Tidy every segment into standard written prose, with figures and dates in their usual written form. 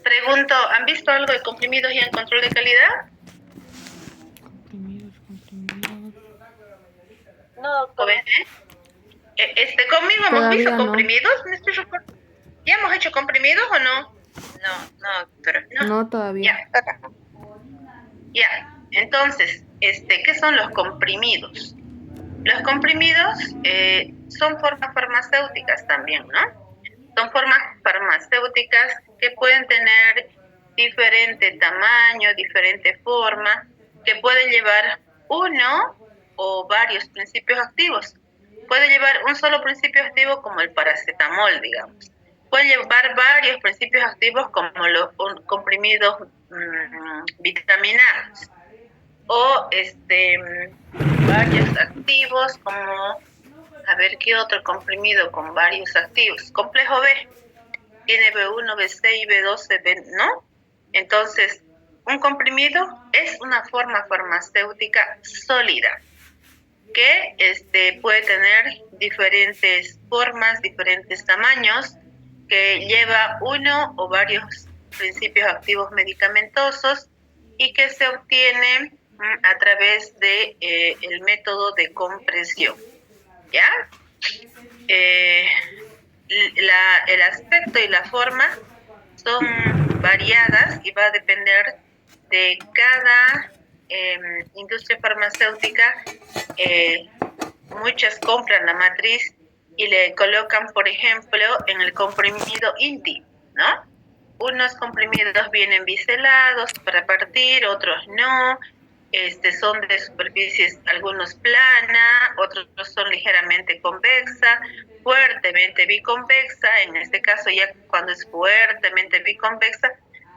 Pregunto, ¿han visto algo de comprimidos y en control de calidad? Comprimidos. No, doctora. Conmigo hemos visto Todavía no. comprimidos. ¿Ya hemos hecho comprimidos o no? No, doctora. No, todavía. Ya. Entonces, ¿qué son los comprimidos? Los comprimidos son formas farmacéuticas también, ¿no? Son formas farmacéuticas que pueden tener diferente tamaño, diferente forma, que pueden llevar uno o varios principios activos. Puede llevar un solo principio activo como el paracetamol, digamos. Puede llevar varios principios activos como los comprimidos vitaminados. O varios activos como, a ver, ¿qué otro comprimido con varios activos? Complejo B. Tiene B1, B6, B12, B, ¿no? Entonces, un comprimido es una forma farmacéutica sólida que puede tener diferentes formas, diferentes tamaños, que lleva uno o varios principios activos medicamentosos y que se obtiene a través de el método de compresión, ¿ya? El aspecto y la forma son variadas y va a depender de cada industria farmacéutica. Muchas compran la matriz y le colocan, por ejemplo, en el comprimido INTI, ¿no? Unos comprimidos vienen biselados para partir, otros no. Son de superficies, algunos plana, otros son ligeramente convexa, fuertemente biconvexa. En este caso, ya cuando es fuertemente biconvexa,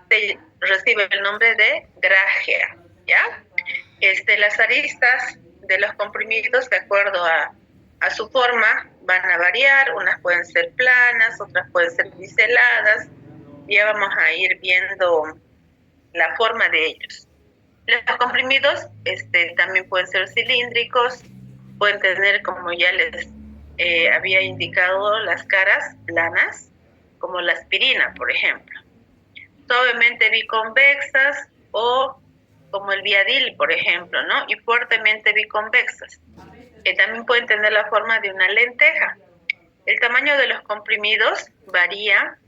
se recibe el nombre de grágea, ¿ya? Las aristas de los comprimidos, de acuerdo a su forma, van a variar. Unas pueden ser planas, otras pueden ser biseladas. Ya vamos a ir viendo la forma de ellos. Los comprimidos también pueden ser cilíndricos, pueden tener, como ya les había indicado, las caras planas, como la aspirina, por ejemplo. Suavemente biconvexas o como el Viadil, por ejemplo, ¿no? Y fuertemente biconvexas. También pueden tener la forma de una lenteja. El tamaño de los comprimidos varía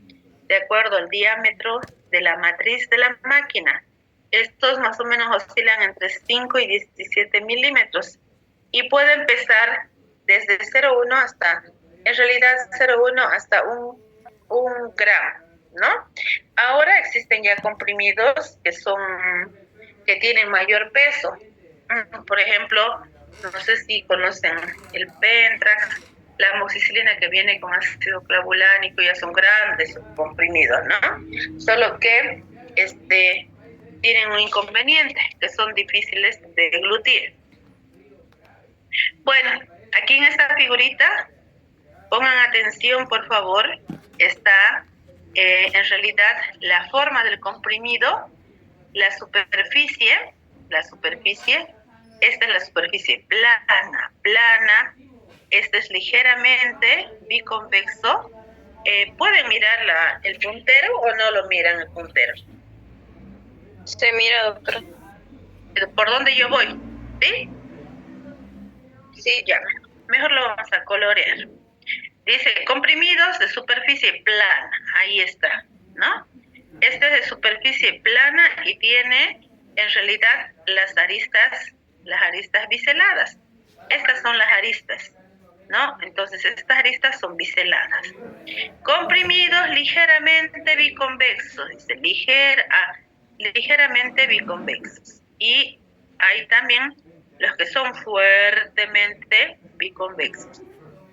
de acuerdo al diámetro de la matriz de la máquina. Estos más o menos oscilan entre 5 y 17 milímetros y pueden pesar desde 0,1 hasta, en realidad 0,1 hasta un gramo, ¿no? Ahora existen ya comprimidos que tienen mayor peso. Por ejemplo, no sé si conocen el Pentrax, la amoxicilina que viene con ácido clavulánico, ya son grandes comprimidos, ¿no? Solo que tienen un inconveniente, que son difíciles de deglutir. Bueno, aquí en esta figurita, pongan atención, por favor, está en realidad la forma del comprimido, la superficie, esta es la superficie plana, este es ligeramente biconvexo. ¿Pueden mirar el puntero o no lo miran el puntero? Se mira, doctora. ¿Por dónde yo voy? ¿Sí? Sí, ya. Mejor lo vamos a colorear. Dice, comprimidos de superficie plana. Ahí está, ¿no? Este es de superficie plana y tiene, en realidad, las aristas biseladas. Estas son las aristas, ¿no? Entonces, estas aristas son biseladas. Comprimidos ligeramente biconvexos. Dice, ligeramente biconvexos. Y hay también los que son fuertemente biconvexos.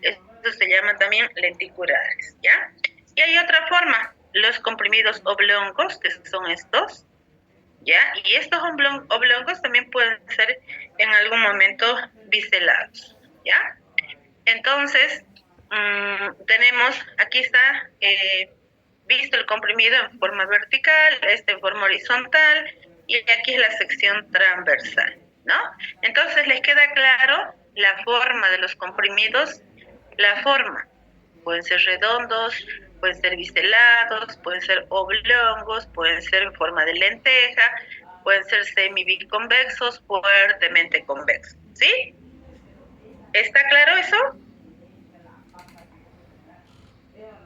Estos se llaman también lenticulares, ¿ya? Y hay otra forma, los comprimidos oblongos, que son estos, ¿ya? Y estos oblongos también pueden ser en algún momento biselados, ¿ya? Entonces, tenemos, aquí está visto el comprimido en forma vertical, en forma horizontal, y aquí es la sección transversal, ¿no? Entonces, ¿les queda claro la forma de los comprimidos? La forma, pueden ser redondos, pueden ser biselados, pueden ser oblongos, pueden ser en forma de lenteja, pueden ser semibiconvexos, fuertemente convexos, ¿sí? ¿Está claro eso?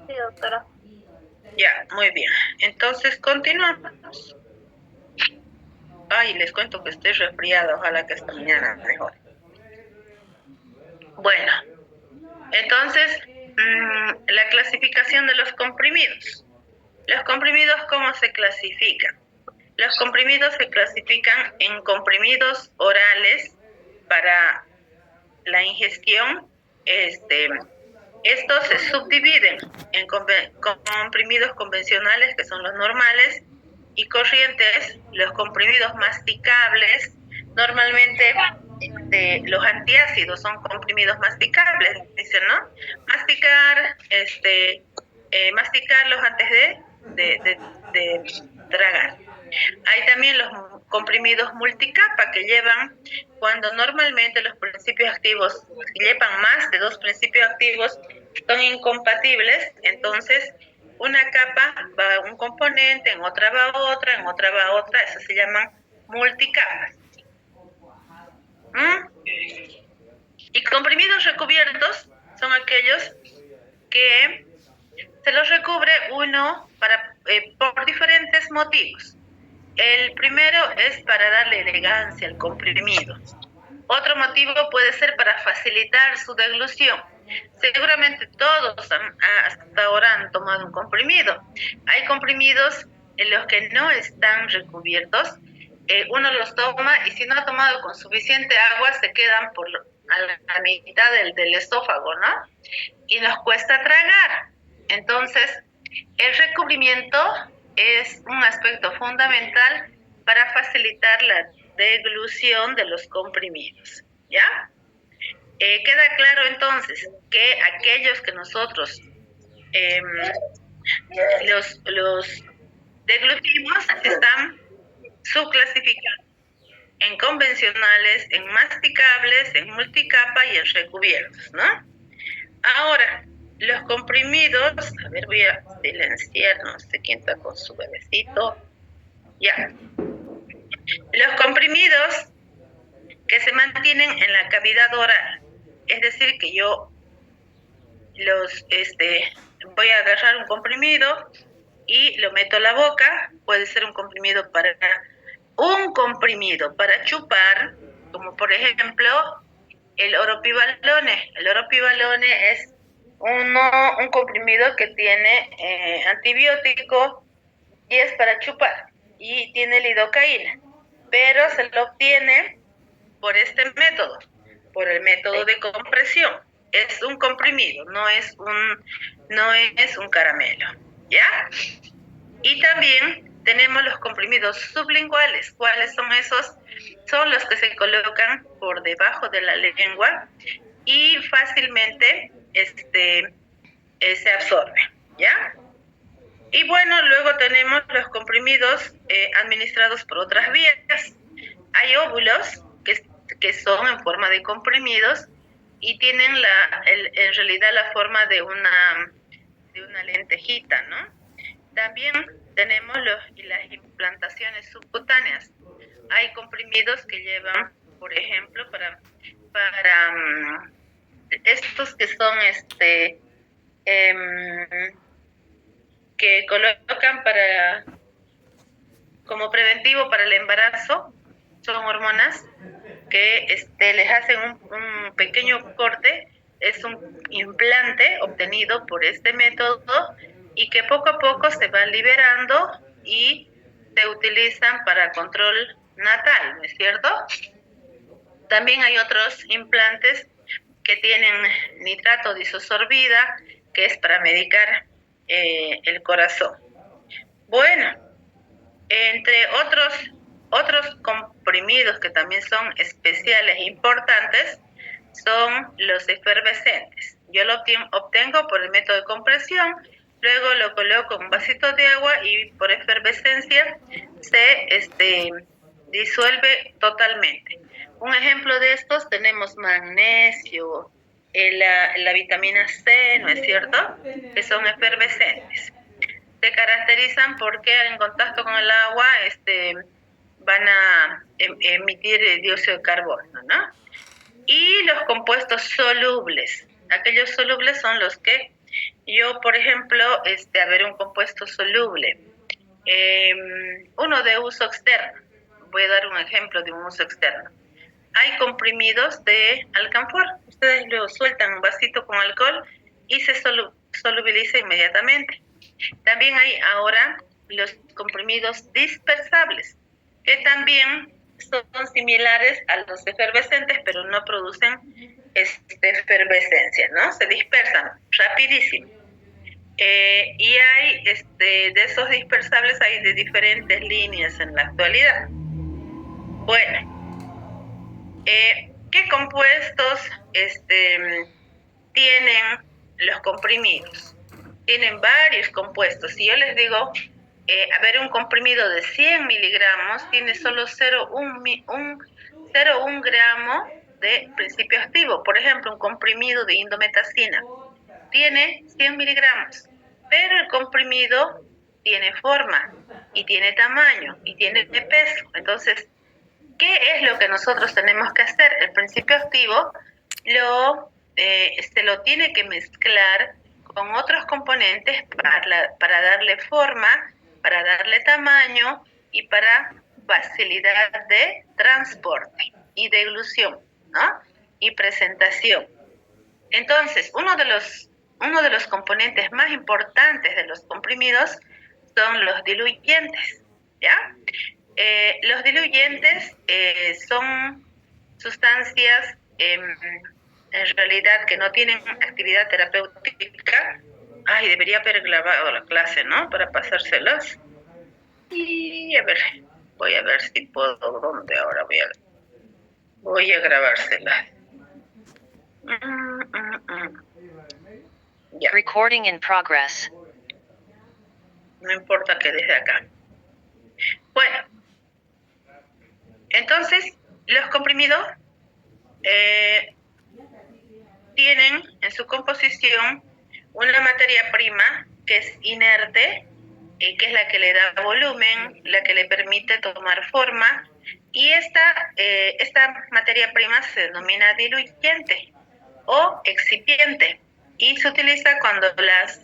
Sí, doctora. Ya, muy bien. Entonces, continuamos. Ay, les cuento que estoy resfriada, ojalá que esta mañana mejore. Bueno, entonces, la clasificación de los comprimidos. Los comprimidos, ¿cómo se clasifican? Los comprimidos se clasifican en comprimidos orales para la ingestión. Estos se subdividen en comprimidos convencionales, que son los normales, y corrientes, los comprimidos masticables. Normalmente los antiácidos son comprimidos masticables, dicen, ¿no? Masticarlos antes de tragar. Hay también los comprimidos multicapa que llevan, cuando normalmente los principios activos llevan más de 2 principios activos, son incompatibles, entonces una capa va a un componente, en otra va otra, en otra va otra, eso se llaman multicapas. Y comprimidos recubiertos son aquellos que se los recubre uno por diferentes motivos. El primero es para darle elegancia al comprimido. Otro motivo puede ser para facilitar su deglución. Seguramente todos hasta ahora han tomado un comprimido. Hay comprimidos en los que no están recubiertos. Uno los toma y si no ha tomado con suficiente agua se quedan a la mitad del esófago, ¿no? Y nos cuesta tragar. Entonces, el recubrimiento es un aspecto fundamental para facilitar la deglución de los comprimidos, ¿ya? Queda claro entonces que aquellos que nosotros los deglutimos están subclasificados en convencionales, en masticables, en multicapa y en recubiertos, ¿no? Ahora, los comprimidos, a ver, voy a silenciar, no sé quién está con su bebecito. Ya. Los comprimidos que se mantienen en la cavidad oral, es decir, que yo voy a agarrar un comprimido y lo meto a la boca, puede ser un comprimido para chupar, como por ejemplo el oropivalone. El oropivalone es un comprimido que tiene antibiótico y es para chupar y tiene lidocaína, pero se lo obtiene por este método, por el método de compresión. Es un comprimido, no es un caramelo, ¿ya? Y también tenemos los comprimidos sublinguales. ¿Cuáles son esos? Son los que se colocan por debajo de la lengua y fácilmente se absorben, ¿ya? Y bueno, luego tenemos los comprimidos administrados por otras vías. Hay óvulos que son en forma de comprimidos y tienen en realidad la forma de una lentejita, ¿no? También tenemos las implantaciones subcutáneas. Hay comprimidos que llevan, por ejemplo, para estos que son que colocan como preventivo para el embarazo, son hormonas que les hacen un pequeño corte, es un implante obtenido por este método y que poco a poco se van liberando y se utilizan para control natal, ¿no es cierto? También hay otros implantes que tienen nitrato de isosorbida, que es para medicar el corazón. Bueno, entre otros comprimidos que también son especiales e importantes son los efervescentes. Yo lo obtengo por el método de compresión, luego lo coloco en un vasito de agua y por efervescencia se disuelve totalmente. Un ejemplo de estos tenemos magnesio, la vitamina C, ¿no es cierto? Que son efervescentes. Se caracterizan porque en contacto con el agua van a emitir dióxido de carbono, ¿no? Y los compuestos solubles. Aquellos solubles son los que yo, por ejemplo, a ver, un compuesto soluble. Uno de uso externo. Voy a dar un ejemplo de un uso externo. Hay comprimidos de alcanfor. Ustedes lo sueltan un vasito con alcohol y se solubiliza inmediatamente. También hay ahora los comprimidos dispersables, que también son similares a los efervescentes, pero no producen efervescencia, ¿no? Se dispersan rapidísimo. Y hay de esos dispersables hay de diferentes líneas en la actualidad. Bueno, ¿qué compuestos tienen los comprimidos? Tienen varios compuestos. Si yo les digo, a ver, un comprimido de 100 miligramos tiene solo 0,1 gramo de principio activo. Por ejemplo, un comprimido de indometacina tiene 100 miligramos, pero el comprimido tiene forma y tiene tamaño y tiene peso. Entonces, ¿qué es lo que nosotros tenemos que hacer? El principio activo lo tiene que mezclar con otros componentes para darle forma, para darle tamaño y para facilidad de transporte y de dilución, ¿no? Y presentación. Entonces, uno de los componentes más importantes de los comprimidos son los diluyentes, ¿ya? Los diluyentes son sustancias en realidad que no tienen actividad terapéutica. Ay, debería haber grabado la clase, ¿no? Para pasárselas. Y a ver, voy a ver si puedo, ¿dónde ahora voy a grabárselas? Ya. Recording in progress. No importa que desde acá. Bueno, entonces los comprimidos tienen en su composición una materia prima que es inerte, que es la que le da volumen, la que le permite tomar forma, y esta materia prima se denomina diluyente o excipiente y se utiliza cuando las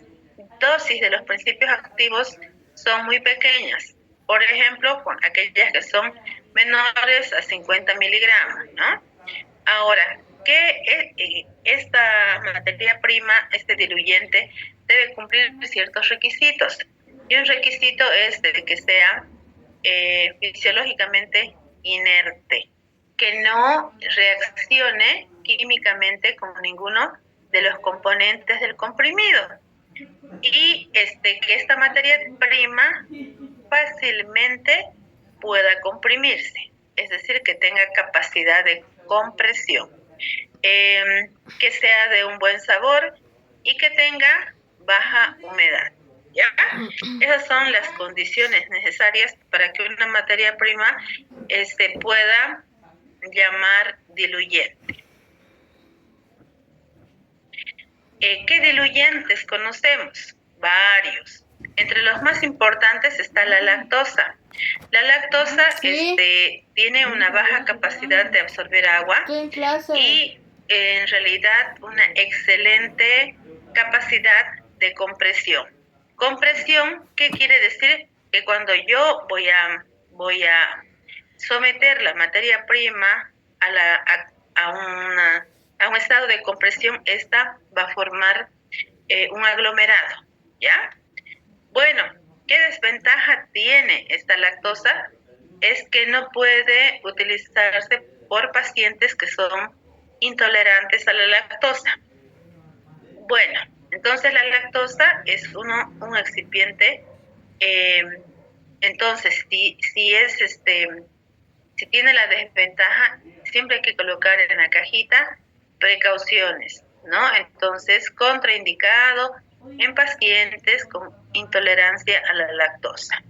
dosis de los principios activos son muy pequeñas. Por ejemplo, con aquellas que son menores a 50 miligramos, ¿no? Ahora, esta materia prima, este diluyente, debe cumplir ciertos requisitos. Y un requisito es de que sea fisiológicamente inerte, que no reaccione químicamente con ninguno de los componentes del comprimido. Y que esta materia prima fácilmente pueda comprimirse, es decir, que tenga capacidad de compresión, que sea de un buen sabor y que tenga baja humedad. ¿Ya? Esas son las condiciones necesarias para que una materia prima se pueda llamar diluyente. ¿Qué diluyentes conocemos? Varios. Entre los más importantes está la lactosa. La lactosa tiene una baja capacidad de absorber agua y en realidad una excelente capacidad de compresión. Compresión, ¿qué quiere decir? Que cuando yo voy a someter la materia prima a un estado de compresión, esta va a formar un aglomerado, ¿ya? Bueno, ¿qué desventaja tiene esta lactosa? Es que no puede utilizarse por pacientes que son intolerantes a la lactosa. Bueno, entonces la lactosa es un excipiente. Entonces, si tiene la desventaja, siempre hay que colocar en la cajita precauciones, ¿no? Entonces, contraindicado en pacientes con intolerancia a la lactosa.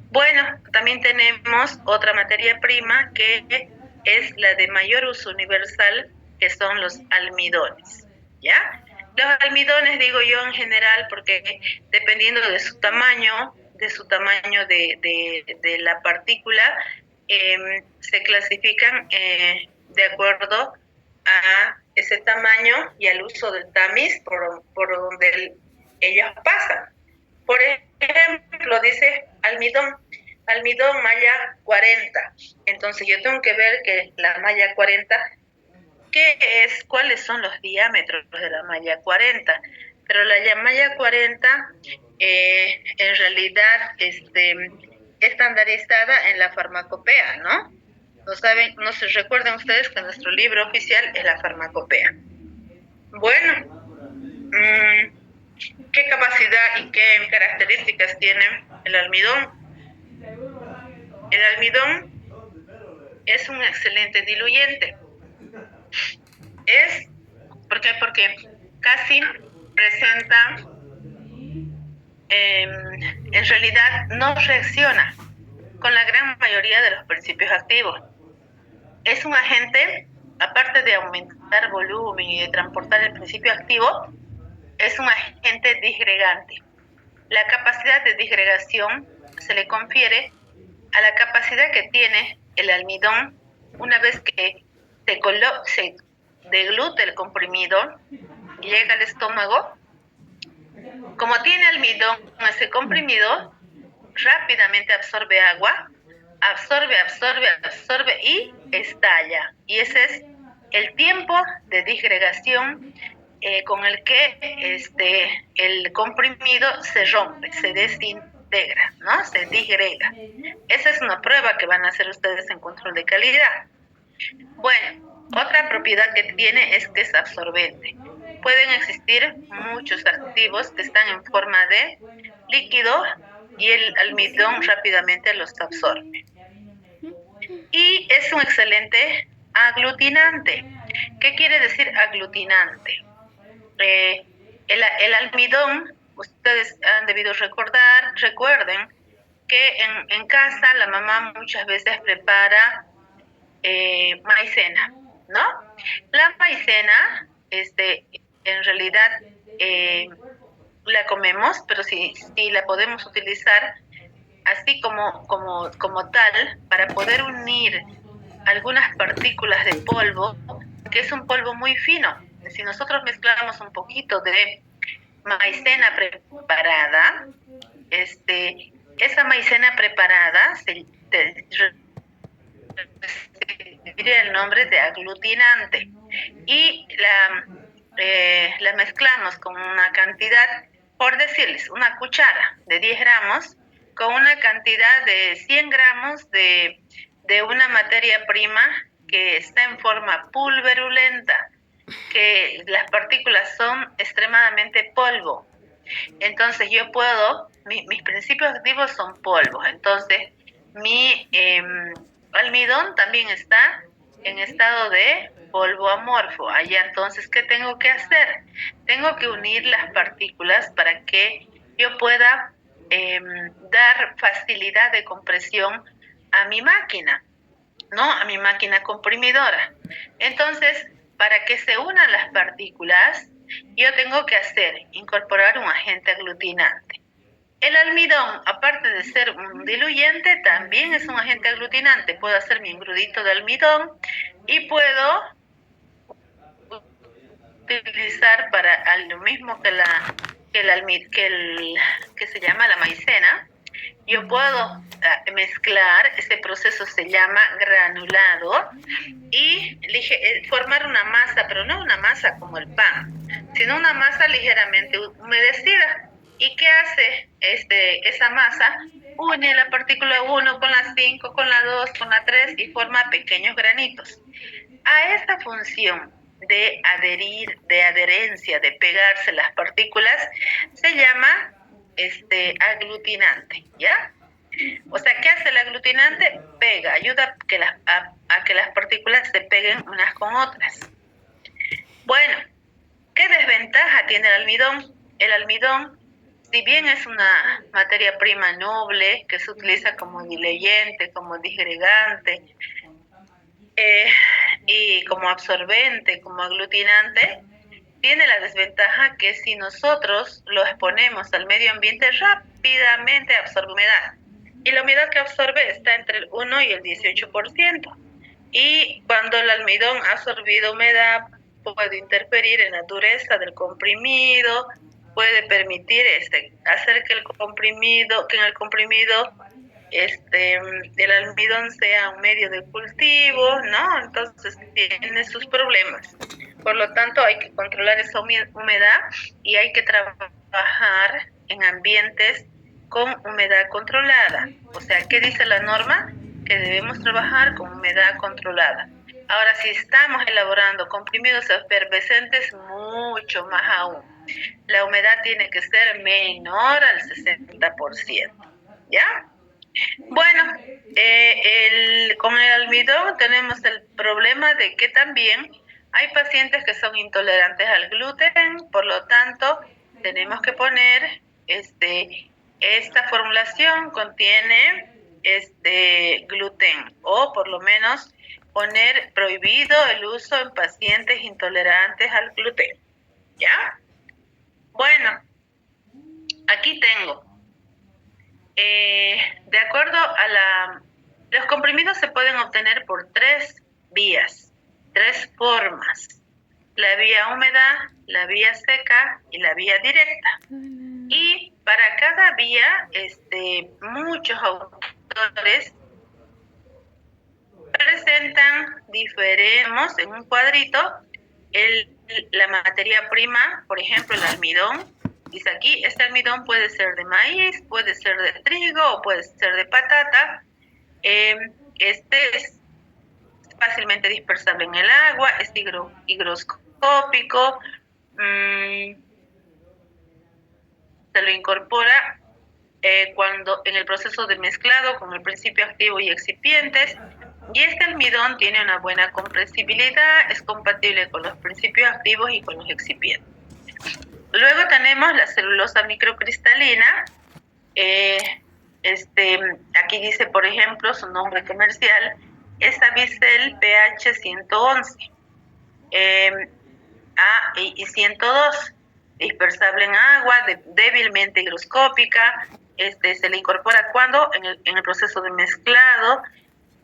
Bueno, también tenemos otra materia prima que es la de mayor uso universal que son los almidones, ¿ya? Los almidones, digo yo en general, porque dependiendo de su tamaño de la partícula, se clasifican de acuerdo a ese tamaño y al uso del tamiz por donde ellos pasan. Por ejemplo, dice almidón malla 40. Entonces yo tengo que ver que la malla 40, cuáles son los diámetros de la malla 40. Pero la malla 40 en realidad estandarizada en la farmacopea, ¿no? No se recuerden ustedes que nuestro libro oficial es la farmacopea. Bueno, ¿qué capacidad y qué características tiene el almidón? El almidón es un excelente diluyente. ¿Por qué? Porque casi presenta, en realidad no reacciona con la gran mayoría de los principios activos. Es un agente, aparte de aumentar volumen y de transportar el principio activo, es un agente disgregante. La capacidad de disgregación se le confiere a la capacidad que tiene el almidón una vez que se deglute el comprimido y llega al estómago. Como tiene almidón ese comprimido, rápidamente absorbe agua, absorbe y estalla. Y ese es el tiempo de disgregación con el que el comprimido se rompe, se desintegra, ¿no? Se disgrega. Esa es una prueba que van a hacer ustedes en control de calidad. Bueno, otra propiedad que tiene es que es absorbente. Pueden existir muchos activos que están en forma de líquido y el almidón rápidamente los absorbe. Y es un excelente aglutinante. ¿Qué quiere decir aglutinante? El almidón, ustedes han debido recuerden que en casa la mamá muchas veces prepara maicena, ¿no? La maicena, en realidad la comemos, pero si la podemos utilizar así como tal, para poder unir algunas partículas de polvo, que es un polvo muy fino. Si nosotros mezclamos un poquito de maicena preparada, esa maicena preparada se tiene el nombre de aglutinante y la mezclamos con una cantidad, por decirles, una cuchara de 10 gramos con una cantidad de 100 gramos de una materia prima que está en forma pulverulenta, que las partículas son extremadamente polvo. Entonces yo mis principios activos son polvos. Entonces mi almidón también está en estado de polvo amorfo. Allá entonces, ¿qué tengo que hacer? Tengo que unir las partículas para que yo pueda dar facilidad de compresión a mi máquina, ¿no? A mi máquina comprimidora. Entonces, para que se unan las partículas, yo tengo que incorporar un agente aglutinante. El almidón, aparte de ser un diluyente, también es un agente aglutinante. Puedo hacer mi engrudito de almidón y puedo utilizar para lo mismo que se llama la maicena. Yo puedo mezclar, ese proceso se llama granulado, y formar una masa, pero no una masa como el pan, sino una masa ligeramente humedecida. ¿Y qué hace esa masa? Une la partícula 1 con la 5, con la 2, con la 3 y forma pequeños granitos. A esta función de adherencia, de pegarse las partículas, se llama aglutinante, ¿ya? O sea, ¿qué hace el aglutinante? Pega, ayuda a que las partículas se peguen unas con otras. Bueno, ¿qué desventaja tiene el almidón? El almidón, si bien es una materia prima noble que se utiliza como diluyente, como disgregante, y como absorbente, como aglutinante, tiene la desventaja que si nosotros lo exponemos al medio ambiente, rápidamente absorbe humedad. Y la humedad que absorbe está entre el 1 y el 18%. Y cuando el almidón ha absorbido humedad, puede interferir en la dureza del comprimido, puede permitir hacer que en el comprimido el almidón sea un medio de cultivo, ¿no? Entonces tiene sus problemas. Por lo tanto, hay que controlar esa humedad y hay que trabajar en ambientes con humedad controlada. O sea, ¿qué dice la norma? Que debemos trabajar con humedad controlada. Ahora, si estamos elaborando comprimidos efervescentes, mucho más aún. La humedad tiene que ser menor al 60%, ¿ya? Bueno, con el almidón tenemos el problema de que también hay pacientes que son intolerantes al gluten, por lo tanto, tenemos que poner, esta formulación contiene gluten, o por lo menos poner prohibido el uso en pacientes intolerantes al gluten, ¿ya? Bueno, aquí tengo. De acuerdo a los comprimidos se pueden obtener por 3 vías, 3 formas: la vía húmeda, la vía seca y la vía directa. Y para cada vía, muchos autores presentan diferentes, en un cuadrito, la materia prima, por ejemplo, el almidón. Dice aquí, este almidón puede ser de maíz, puede ser de trigo o puede ser de patata. Este es fácilmente dispersable en el agua, es higroscópico, se lo incorpora cuando en el proceso de mezclado con el principio activo y excipientes. Y este almidón tiene una buena compresibilidad, es compatible con los principios activos y con los excipientes. Luego tenemos la celulosa microcristalina. Aquí dice, por ejemplo, su nombre comercial es Avicel pH 111 y 102, dispersable en agua, débilmente higroscópica. Se le incorpora cuando en el proceso de mezclado,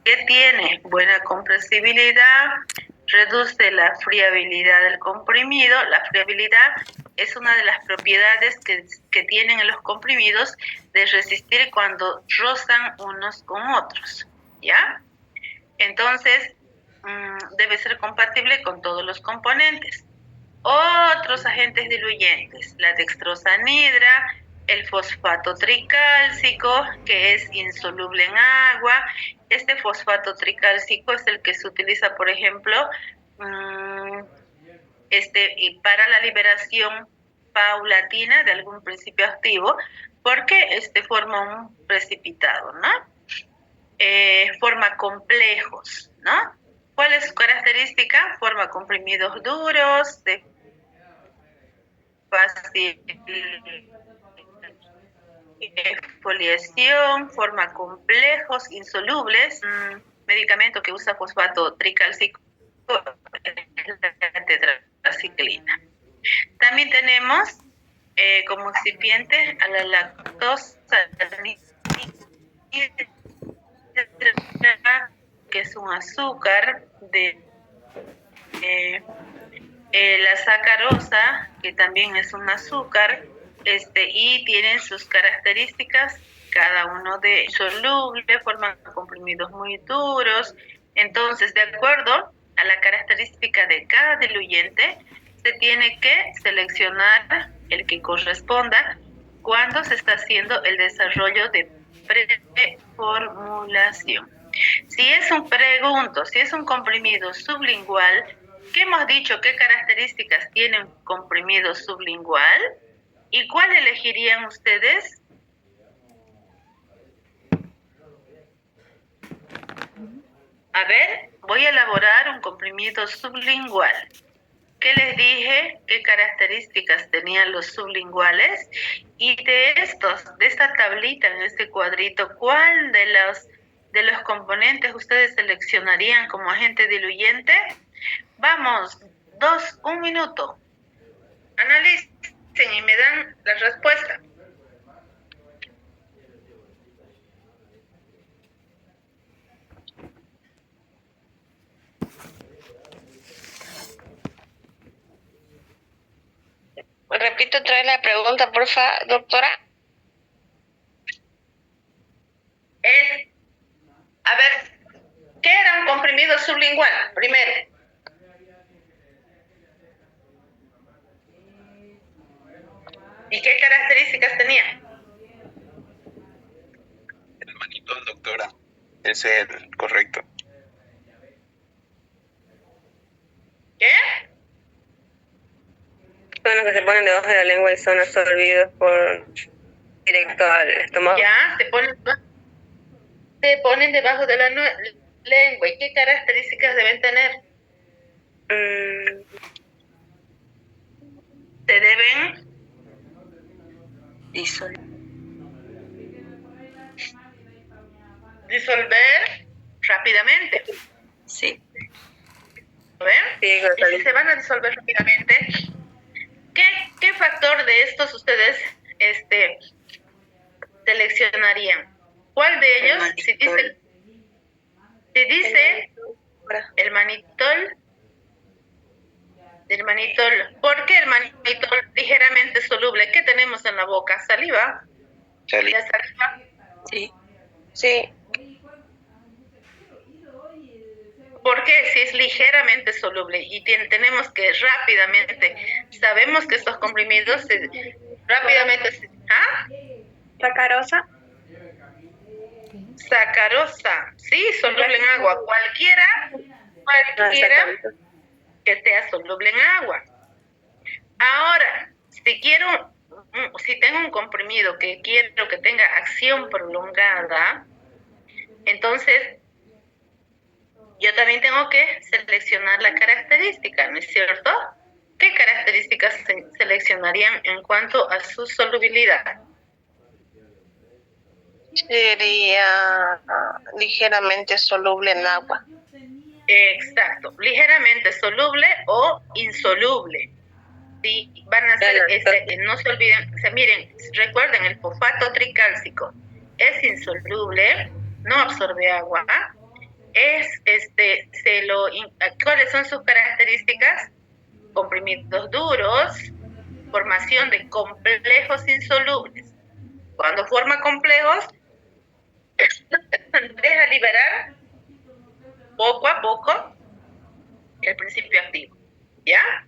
que tiene buena compresibilidad, reduce la friabilidad del comprimido. La friabilidad es una de las propiedades que tienen en los comprimidos de resistir cuando rozan unos con otros, ¿ya? Entonces, debe ser compatible con todos los componentes. Otros agentes diluyentes: la dextrosa anhidra, el fosfato tricálcico, que es insoluble en agua. Este fosfato tricálcico es el que se utiliza, por ejemplo, para la liberación paulatina de algún principio activo, porque forma un precipitado, ¿no? Forma complejos, ¿no? ¿Cuál es su característica? Forma comprimidos duros, de fácil exfoliación, forma complejos, insolubles. Medicamento que usa fosfato tricálcico es la tetraciclina. También tenemos como excipiente a la lactosa, que es un azúcar de la sacarosa, que también es un azúcar, y tienen sus características, cada uno de soluble, forman comprimidos muy duros. Entonces, de acuerdo a la característica de cada diluyente, se tiene que seleccionar el que corresponda cuando se está haciendo el desarrollo de preformulación. Si es un comprimido sublingual, ¿qué hemos dicho? ¿Qué características tiene un comprimido sublingual? ¿Y cuál elegirían ustedes? A ver, voy a elaborar un comprimido sublingual. ¿Qué les dije? ¿Qué características tenían los sublinguales? Y de esta tablita, en este cuadrito, ¿cuál de de los componentes ustedes seleccionarían como agente diluyente? Vamos, 1 minuto. Analicen y me dan la respuesta. Repito otra vez la pregunta, porfa, doctora. A ver, ¿qué era un comprimido sublingual? Primero. ¿Y qué características tenía? El manitol, doctora. Ese es el correcto. ¿Qué? Son los que se ponen debajo de la lengua y son absorbidos directo al estómago. Ya, se ponen debajo de la lengua. ¿Y qué características deben tener? Se deben disolver rápidamente. Sí. ¿Ven? Sí, Y si se van a disolver rápidamente, ¿qué factor de estos ustedes seleccionarían? ¿Cuál de ellos? Si dice el manitol, ¿por qué el manitol ligeramente soluble? ¿Qué tenemos en la boca? ¿Saliva? Saliva. ¿La saliva? Sí. Sí. ¿Por qué? Si es ligeramente soluble y tenemos que rápidamente, sabemos que estos comprimidos rápidamente... ¿Ah? Sacarosa. Sacarosa, sí, soluble en agua. Cualquiera que sea soluble en agua. Ahora, si tengo un comprimido que quiero que tenga acción prolongada, entonces yo también tengo que seleccionar la característica, ¿no es cierto? ¿Qué características seleccionarían en cuanto a su solubilidad? Sería ligeramente soluble en agua. Exacto, ligeramente soluble o insoluble. Sí, van a ser, no se olviden, miren, recuerden, el fosfato tricálcico es insoluble, no absorbe agua, ¿cuáles son sus características? Comprimidos duros, formación de complejos insolubles. Cuando forma complejos, deja liberar poco a poco el principio activo, ¿ya?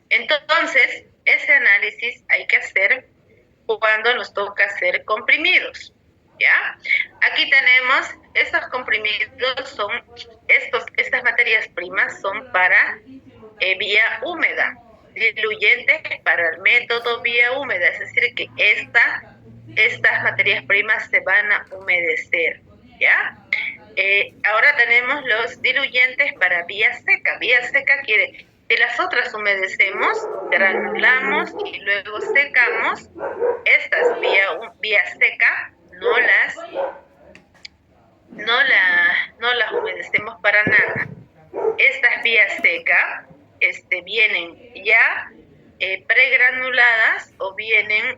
Entonces, ese análisis hay que hacer cuando nos toca hacer comprimidos, ¿ya? Aquí tenemos, estos comprimidos son, estas materias primas son para vía húmeda, diluyentes para el método vía húmeda, es decir, que estas materias primas se van a humedecer, ¿ya? Ahora tenemos los diluyentes para vía seca. Vía seca quiere que las otras humedecemos, granulamos y luego secamos. Estas vía seca no las humedecemos para nada. Estas vías secas vienen ya pregranuladas o vienen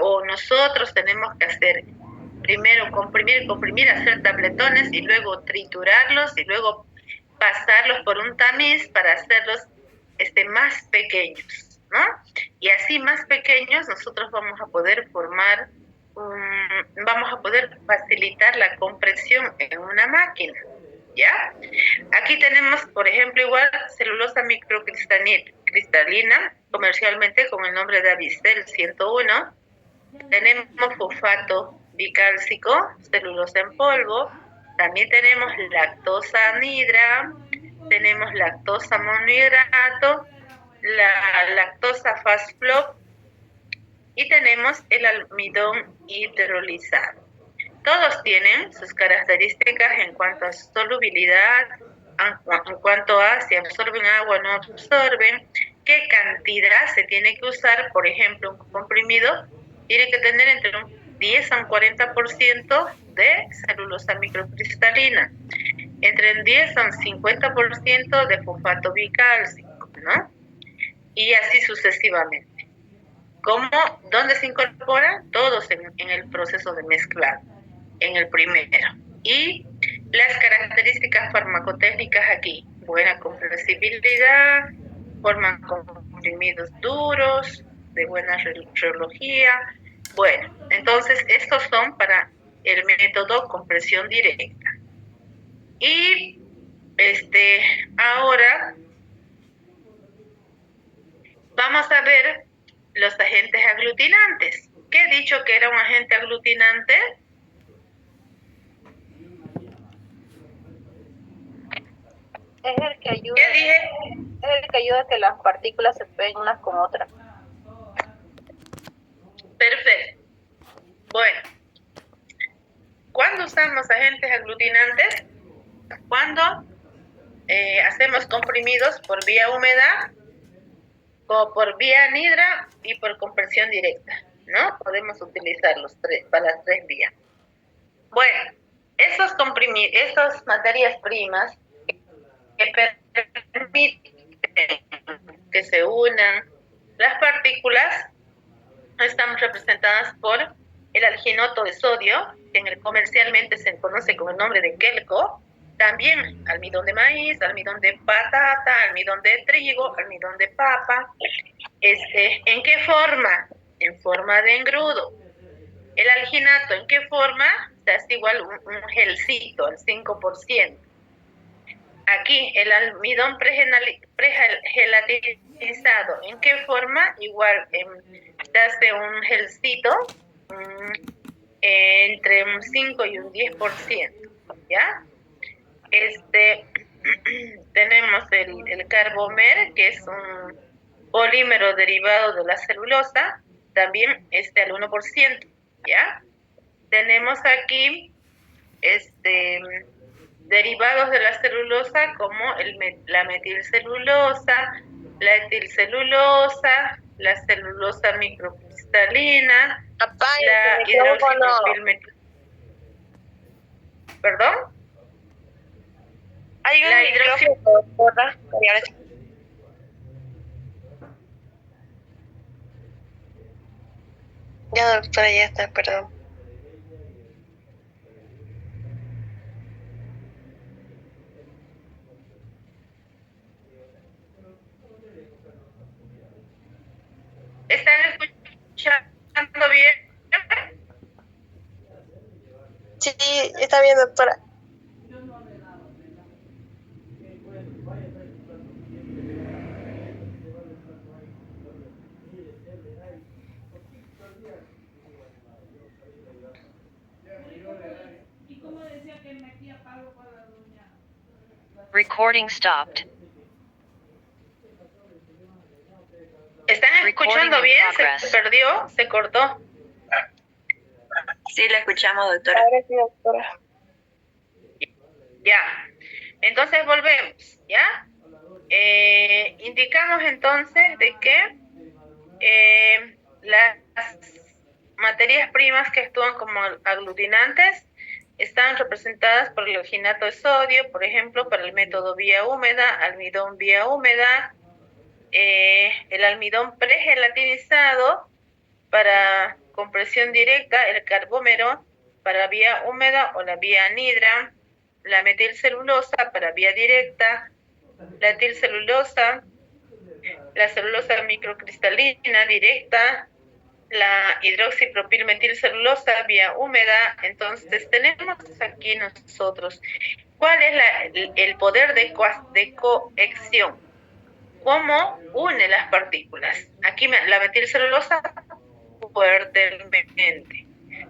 o nosotros tenemos que hacer primero comprimir, hacer tabletones y luego triturarlos y luego pasarlos por un tamiz para hacerlos más pequeños, ¿no? Y así más pequeños nosotros vamos a poder vamos a poder facilitar la compresión en una máquina, ¿ya? Aquí tenemos, por ejemplo, igual celulosa microcristalina, comercialmente con el nombre de Avistel 101. Tenemos fosfato bicálcico, celulosa en polvo. También tenemos lactosa anhidra, tenemos lactosa monohidrato, la lactosa fast flop y tenemos el almidón hidrolizado. Todos tienen sus características en cuanto a solubilidad, en cuanto a si absorben agua o no absorben, qué cantidad se tiene que usar. Por ejemplo, un comprimido tiene que tener entre un 10 a un 40% de celulosa microcristalina, entre un 10 a un 50% de fosfato bicálcico, ¿no? Y así sucesivamente. ¿Dónde se incorpora? Todos en el proceso de mezclado, en el primero. Y las características farmacotécnicas aquí: buena compresibilidad, forman comprimidos duros, de buena reología. Bueno, entonces estos son para el método compresión directa. Y ahora vamos a ver los agentes aglutinantes. ¿Qué he dicho que era un agente aglutinante? Es el que ayuda, ¿Qué dije? es el que ayuda a que las partículas se peguen unas con otras. Perfecto. Bueno, ¿cuándo usamos agentes aglutinantes? Cuando hacemos comprimidos por vía húmeda, o por vía anhidra y por compresión directa, ¿no? Podemos utilizar para las tres vías. Bueno, esas materias primas que permiten que se unan las partículas están representadas por el alginoto de sodio, que comercialmente se conoce con el nombre de Kelco, también almidón de maíz, almidón de patata, almidón de trigo, almidón de papa. ¿En qué forma? En forma de engrudo. El alginato, ¿en qué forma? Se hace igual un gelcito, al 5%. Aquí, el almidón pregelatinizado, ¿en qué forma? Igual, se hace un gelcito entre un 5 y un 10%, ¿ya? Tenemos el carbomer, que es un polímero derivado de la celulosa, también al 1%, ¿ya? Tenemos aquí derivados de la celulosa como la metilcelulosa, la etilcelulosa, la celulosa microcristalina, la hidroxipropilmetil. ¿Perdón? Hay La doctora. Ya, doctora, ya está, perdón. ¿Están escuchando bien? Sí, está bien, doctora. Recording stopped. ¿Están escuchando bien? ¿Se perdió? ¿Se cortó? Sí, la escuchamos, doctora. Ahora sí, doctora. Ya. Entonces volvemos, ¿ya? Indicamos entonces de que las materias primas que actúan como aglutinantes están representadas por el alginato de sodio, por ejemplo, para el método vía húmeda, almidón vía húmeda, el almidón pregelatinizado para compresión directa, el carbómero para vía húmeda o la vía anhidra, la metilcelulosa para vía directa, la etilcelulosa, la celulosa microcristalina directa, la hidroxipropilmetilcelulosa vía húmeda. Entonces tenemos aquí nosotros cuál es el poder de cohección, cómo une las partículas. Aquí la metilcelulosa fuertemente,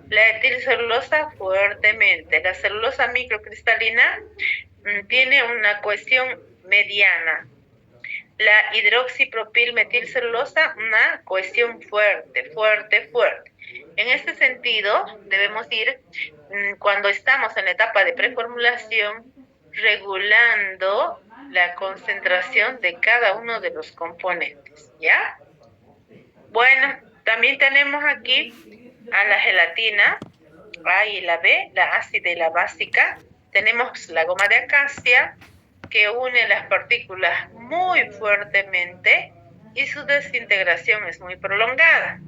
la etilcelulosa fuertemente, la celulosa microcristalina tiene una cohesión mediana, la hidroxipropilmetilcelulosa una cohesión fuerte. En este sentido, debemos ir, cuando estamos en la etapa de preformulación, regulando la concentración de cada uno de los componentes, ¿ya? Bueno, También tenemos aquí a la gelatina, A y la B, la ácida y la básica. Tenemos la goma de acacia, que une las partículas muy fuertemente y su desintegración es muy prolongada.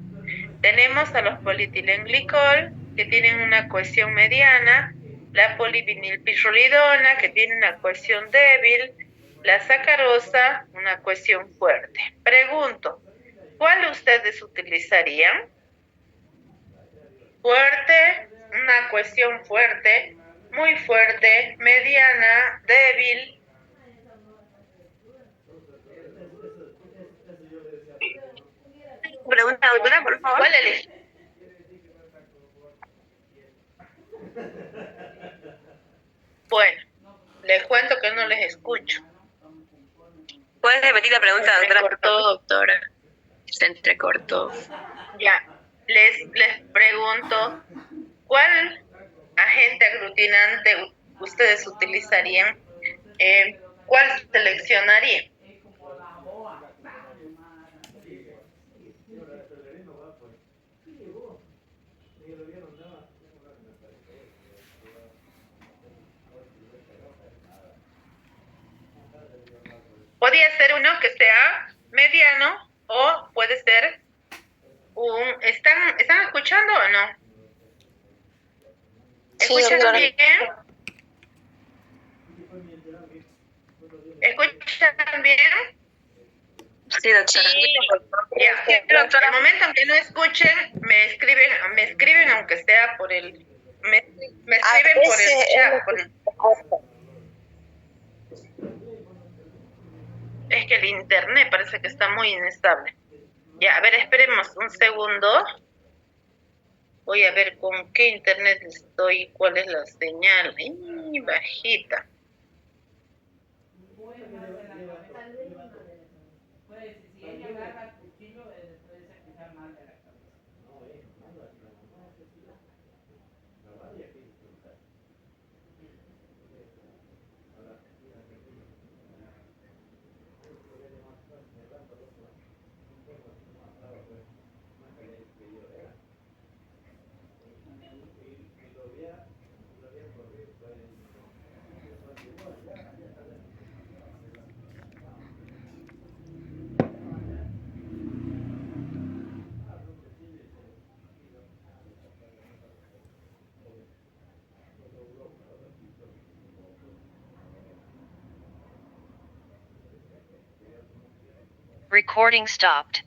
Tenemos a los politilenglicol, que tienen una cohesión mediana, la polivinilpirrolidona, que tiene una cohesión débil, la sacarosa, una cohesión fuerte. Pregunto, ¿cuál ustedes utilizarían? Fuerte, una cohesión fuerte, muy fuerte, mediana, débil. Pregunta, doctora, por favor. ¿Cuál elige? Bueno, les cuento que no les escucho. ¿Puedes repetir la pregunta, Se doctora? entrecortó, doctora. Se entrecortó. Ya, les pregunto, ¿cuál agente aglutinante ustedes utilizarían? ¿Cuál seleccionarían? Podría ser uno que sea mediano o puede ser un... ¿Están escuchando o no? Sí, ¿Escuchan doctora. bien? ¿Escuchan bien? Sí, doctora. Ya. Sí, doctora. En el momento en que no escuchen, me escriben aunque sea por el... Me escriben por el chat. Es que el internet parece que está muy inestable. Ya, a ver, esperemos un segundo. Voy a ver con qué internet estoy, cuál es la señal. Bajita. Recording stopped.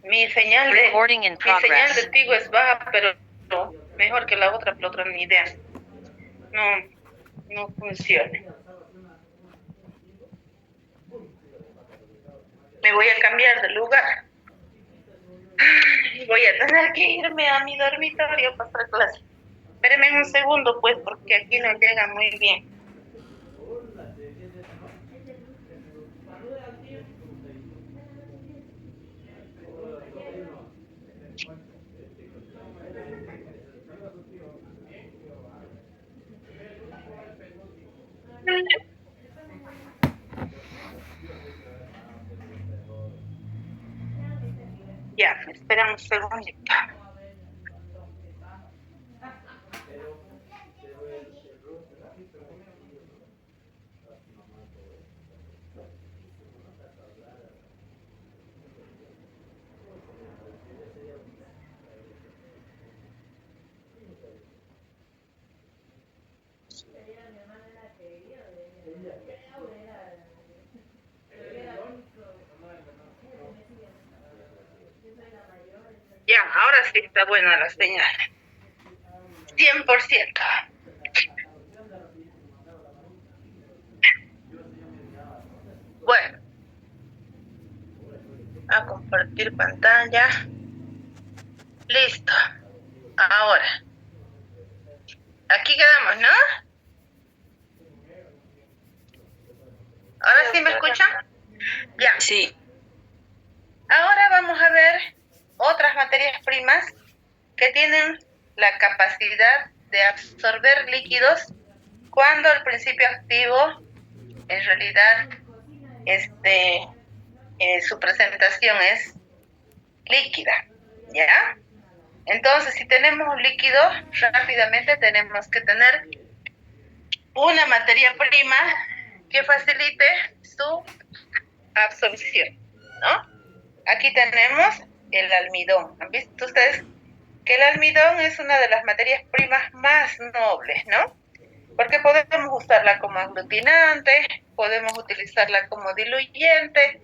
Mi señal Recording in de progress. Tigo es baja, pero mejor que la otra ni idea. No funciona. Me voy a cambiar de lugar. Voy a tener que irme a mi dormitorio para hacer clase. Espérenme un segundo, pues, porque aquí no llega muy bien. Ya, espera un segundito. Ya, ahora sí está buena la señal. 100%. Bueno, a compartir pantalla. Listo. Ahora, aquí quedamos, ¿no? ¿Ahora sí me escuchan? Ya. Sí. Ahora vamos a ver otras materias primas que tienen la capacidad de absorber líquidos cuando el principio activo en realidad su presentación es líquida, ¿ya? Entonces, si tenemos un líquido, rápidamente tenemos que tener una materia prima que facilite su absorción, ¿no? Aquí tenemos el almidón. ¿Han visto ustedes que el almidón es una de las materias primas más nobles, ¿no? Porque podemos usarla como aglutinante, podemos utilizarla como diluyente,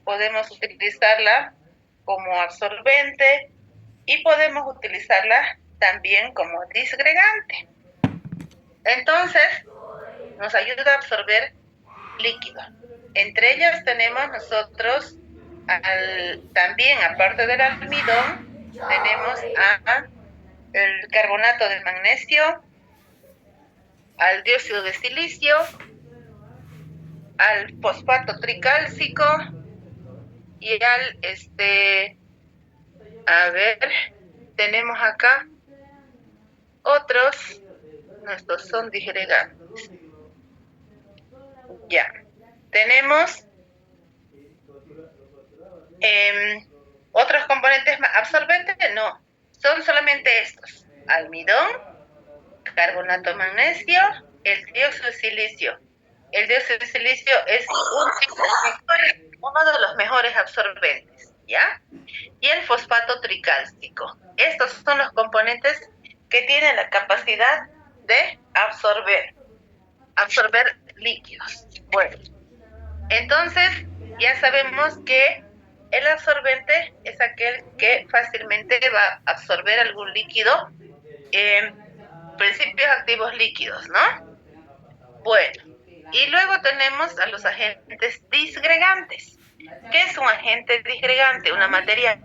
podemos utilizarla como absorbente y podemos utilizarla también como disgregante. Entonces, nos ayuda a absorber líquido. Entre ellas tenemos nosotros, también aparte del almidón, tenemos el carbonato de magnesio, al dióxido de silicio, al fosfato tricálcico y tenemos acá otros, estos son disgregantes. Ya, tenemos otros componentes más absorbentes, no, son solamente estos: almidón, carbonato de magnesio, el dióxido de silicio. El dióxido de silicio es uno de los mejores absorbentes, ¿ya? Y el fosfato tricálcico. Estos son los componentes que tienen la capacidad de absorber líquidos. Bueno, entonces ya sabemos que el absorbente es aquel que fácilmente va a absorber algún líquido en principios activos líquidos, ¿no? Bueno, y luego tenemos a los agentes disgregantes. ¿Qué es un agente disgregante? Una materia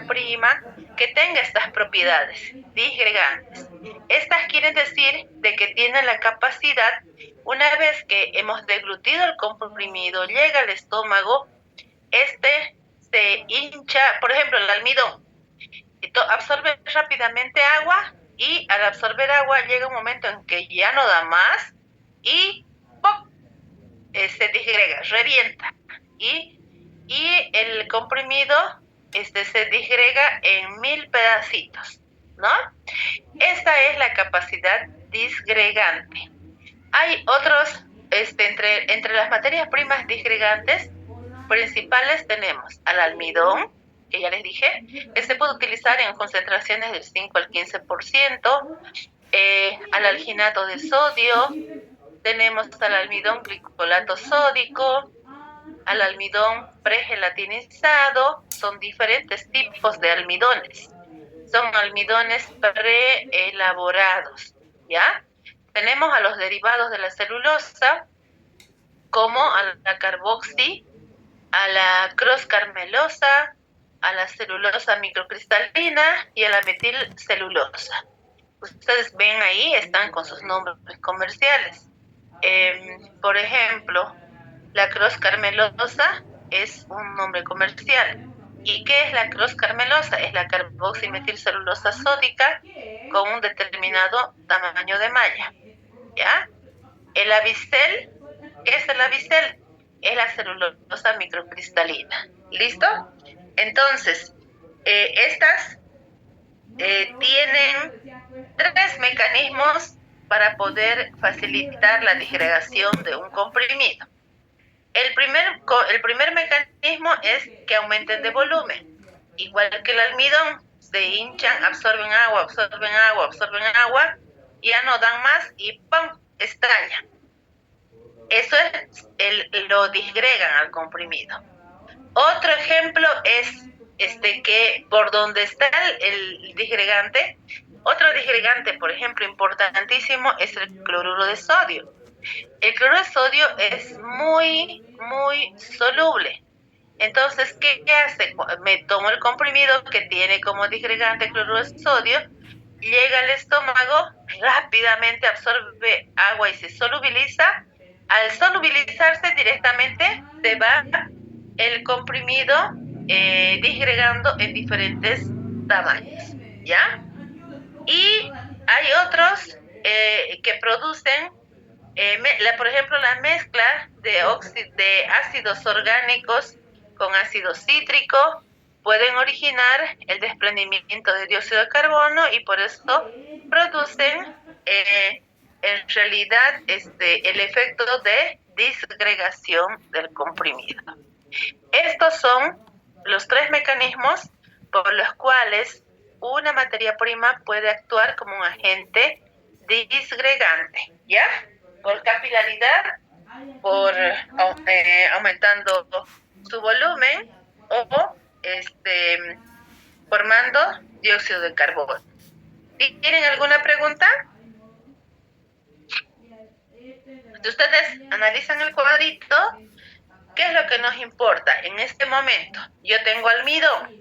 prima que tenga estas propiedades disgregantes. Estas quieren decir de que tienen la capacidad, una vez que hemos deglutido el comprimido, llega al estómago, se hincha, por ejemplo, el almidón, absorbe rápidamente agua y al absorber agua llega un momento en que ya no da más y ¡pum!, se disgrega, revienta y el comprimido se disgrega en 1000 pedacitos, ¿no? Esta es la capacidad disgregante. Hay otros, entre las materias primas disgregantes principales tenemos al almidón, que ya les dije, que se puede utilizar en concentraciones del 5 al 15%, al alginato de sodio, tenemos al almidón glicolato sódico, al almidón pregelatinizado. Son diferentes tipos de almidones. Son almidones preelaborados, ¿ya? Tenemos a los derivados de la celulosa, como a la carboxi, a la cross-carmelosa, a la celulosa microcristalina y a la metilcelulosa. Ustedes ven ahí, están con sus nombres comerciales. Por ejemplo, la cross-carmelosa es un nombre comercial. ¿Y qué es la cross-carmelosa? Es la carboximetilcelulosa sódica con un determinado tamaño de malla, ¿ya? El avicel, ¿qué es el avicel? Es la celulosa microcristalina. ¿Listo? Entonces, estas tienen 3 mecanismos para poder facilitar la disgregación de un comprimido. El primer mecanismo es que aumenten de volumen. Igual que el almidón, se hinchan, absorben agua, ya no dan más y ¡pum!, estallan. Eso es lo disgregan al comprimido. Otro ejemplo es que por donde está el disgregante, otro disgregante, por ejemplo, importantísimo es el cloruro de sodio. El cloruro de sodio es muy, muy soluble. Entonces, ¿qué hace? Me tomo el comprimido que tiene como disgregante cloruro de sodio, llega al estómago, rápidamente absorbe agua y se solubiliza. Al solubilizarse directamente se va el comprimido disgregando en diferentes tamaños, ¿ya? Y hay otros que producen, por ejemplo, la mezcla de ácidos orgánicos con ácido cítrico pueden originar el desprendimiento de dióxido de carbono y por eso producen en realidad el efecto de disgregación del comprimido. Estos son los tres mecanismos por los cuales una materia prima puede actuar como un agente disgregante, ¿ya? Por capilaridad, por aumentando su volumen o formando dióxido de carbono. ¿Tienen alguna pregunta? Si ustedes analizan el cuadrito, ¿qué es lo que nos importa en este momento? Yo tengo almidón.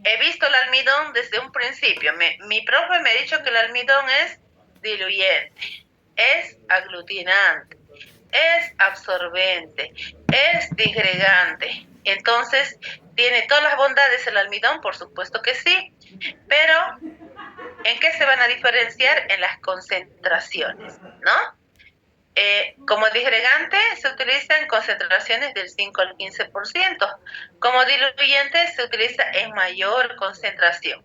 He visto el almidón desde un principio. Mi profe me ha dicho que el almidón es diluyente, es aglutinante, es absorbente, es disgregante. Entonces, ¿tiene todas las bondades el almidón? Por supuesto que sí. Pero, ¿en qué se van a diferenciar? En las concentraciones, ¿no? Como disgregante se utiliza en concentraciones del 5 al 15%. Como diluyente se utiliza en mayor concentración.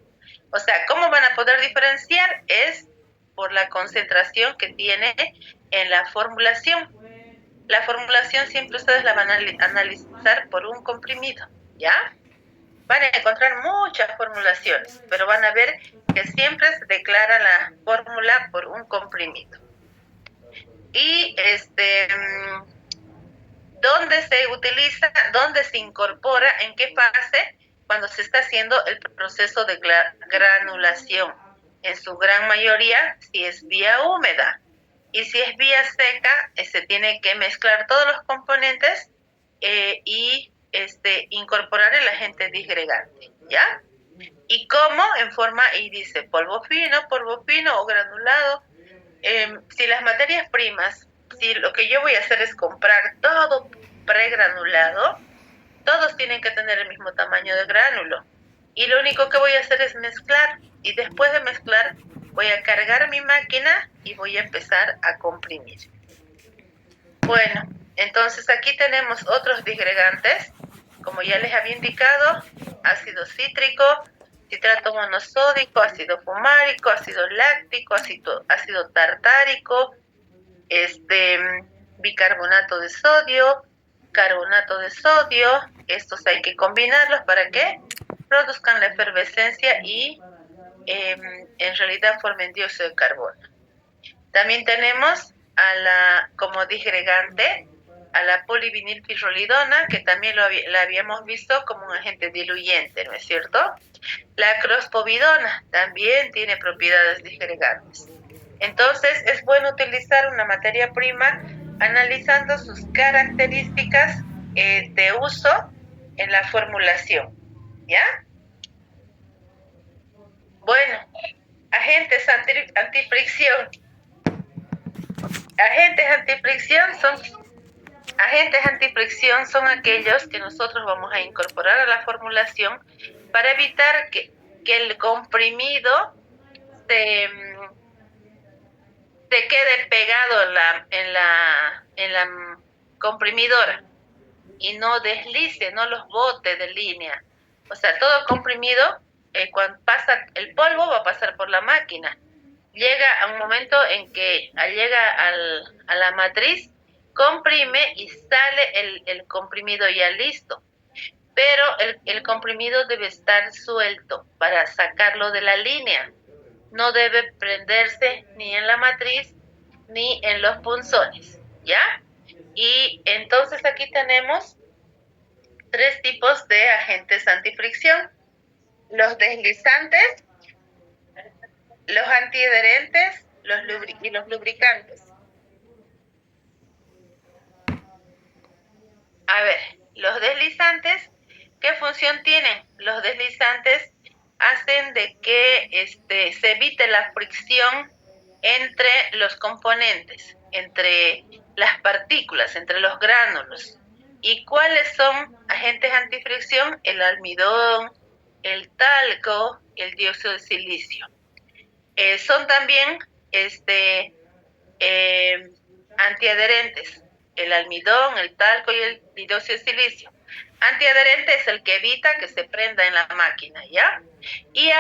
O sea, ¿cómo van a poder diferenciar? Es por la concentración que tiene en la formulación. La formulación siempre ustedes la van a analizar por un comprimido, ¿ya? Van a encontrar muchas formulaciones, pero van a ver que siempre se declara la fórmula por un comprimido. Y ¿dónde se utiliza, dónde se incorpora, en qué fase? Cuando se está haciendo el proceso de granulación. En su gran mayoría, si es vía húmeda. Y si es vía seca, se tiene que mezclar todos los componentes y incorporar el agente disgregante, ¿ya? ¿Y cómo? En forma, y dice polvo fino o granulado. Si las materias primas, si lo que yo voy a hacer es comprar todo pregranulado, todos tienen que tener el mismo tamaño de gránulo. Y lo único que voy a hacer es mezclar. Y después de mezclar, voy a cargar mi máquina y voy a empezar a comprimir. Bueno, entonces aquí tenemos otros disgregantes. Como ya les había indicado, ácido cítrico, citrato monosódico, ácido fumárico, ácido láctico, ácido tartárico, bicarbonato de sodio, carbonato de sodio. Estos hay que combinarlos para que produzcan la efervescencia y en realidad formen dióxido de carbono. También tenemos como disgregante a la polivinilpirrolidona, que también la habíamos visto como un agente diluyente, ¿no es cierto? La crospovidona también tiene propiedades disgregantes. Entonces, es bueno utilizar una materia prima analizando sus características de uso en la formulación, ¿ya? Bueno, agentes antifricción. Agentes antifricción son aquellos que nosotros vamos a incorporar a la formulación para evitar que el comprimido se quede pegado en la comprimidora y no deslice, no los bote de línea. O sea, todo comprimido, cuando pasa el polvo, va a pasar por la máquina. Llega a un momento en que llega a la matriz, comprime y sale el comprimido ya listo. Pero el comprimido debe estar suelto para sacarlo de la línea. No debe prenderse ni en la matriz ni en los punzones, ¿ya? Y entonces aquí tenemos tres tipos de agentes antifricción: los deslizantes, los antiadherentes y los lubricantes. A ver, los deslizantes, ¿qué función tienen? Los deslizantes hacen de que se evite la fricción entre los componentes, entre las partículas, entre los gránulos. ¿Y cuáles son agentes antifricción? El almidón, el talco, el dióxido de silicio. Son también antiadherentes, el almidón, el talco y el dióxido de silicio. Antiadherente es el que evita que se prenda en la máquina, ¿ya? Y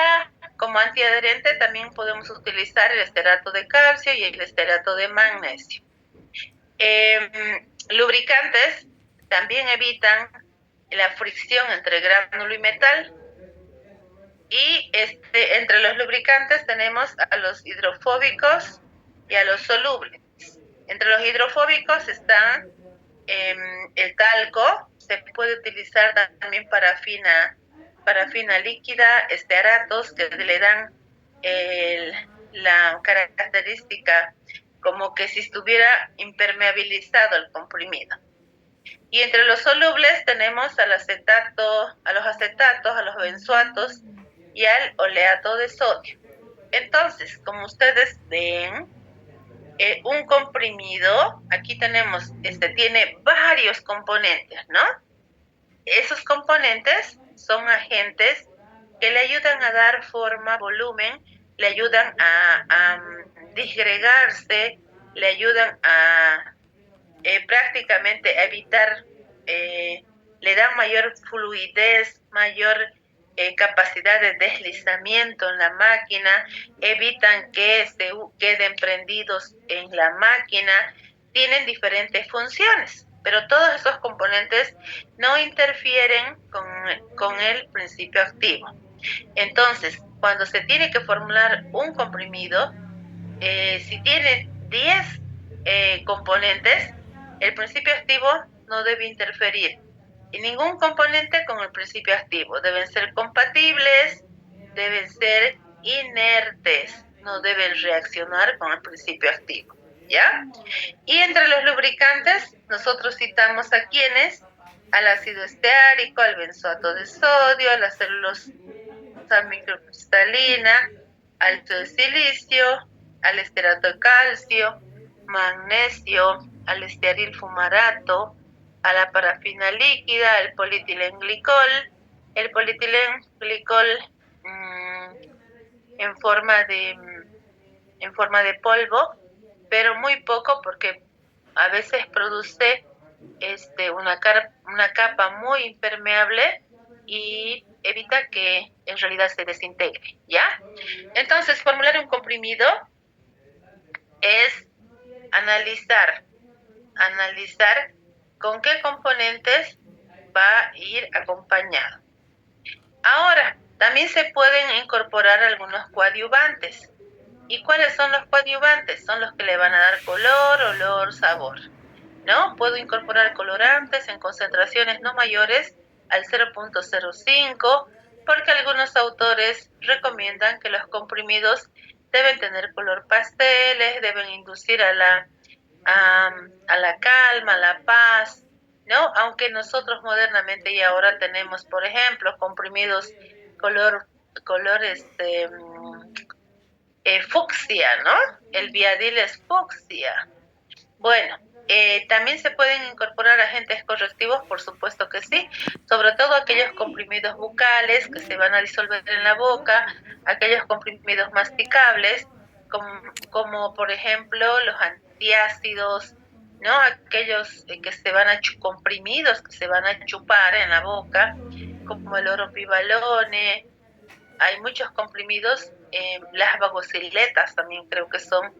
como antiadherente también podemos utilizar el esterato de calcio y el esterato de magnesio. Lubricantes también evitan la fricción entre gránulo y metal. Y entre los lubricantes tenemos a los hidrofóbicos y a los solubles. Entre los hidrofóbicos están el talco, se puede utilizar también parafina líquida, esteratos que le dan la característica como que si estuviera impermeabilizado el comprimido. Y entre los solubles tenemos a los acetatos, a los benzoatos y al oleato de sodio. Entonces, como ustedes ven, un comprimido, aquí tenemos, tiene varios componentes, ¿no? Esos componentes son agentes que le ayudan a dar forma, volumen, le ayudan a disgregarse, le ayudan a prácticamente evitar, le dan mayor fluidez, mayor capacidad de deslizamiento en la máquina, evitan que se queden prendidos en la máquina, tienen diferentes funciones, pero todos esos componentes no interfieren con el principio activo. Entonces, cuando se tiene que formular un comprimido, si tiene 10 componentes, el principio activo no debe interferir en ningún componente con el principio activo. Deben ser compatibles, deben ser inertes, no deben reaccionar con el principio activo, ¿ya? Y entre los lubricantes, nosotros citamos a quienes: al ácido esteárico, al benzoato de sodio, a la celulosa microcristalina, al dióxido de silicio, al esterato de calcio, magnesio, al estearil fumarato, a la parafina líquida, al polietilenglicol, el polietilenglicol en forma de polvo, pero muy poco porque a veces produce una capa muy impermeable y evita que en realidad se desintegre, ¿ya? Entonces, formular un comprimido es analizar con qué componentes va a ir acompañado. Ahora, también se pueden incorporar algunos coadyuvantes. ¿Y cuáles son los coadyuvantes? Son los que le van a dar color, olor, sabor, ¿no? Puedo incorporar colorantes en concentraciones no mayores al 0.05, porque algunos autores recomiendan que los comprimidos deben tener color pasteles, deben inducir a la calma, a la paz, ¿no? Aunque nosotros modernamente y ahora tenemos, por ejemplo, comprimidos color fucsia, ¿no? El Viadil es fucsia. Bueno, también se pueden incorporar agentes correctivos, por supuesto que sí, sobre todo aquellos comprimidos bucales que se van a disolver en la boca, aquellos comprimidos masticables, como por ejemplo los antiácidos, ¿no? Aquellos que se van a comprimidos que se van a chupar en la boca, como el oropivalone. Hay muchos comprimidos, las vagosiletas también creo que son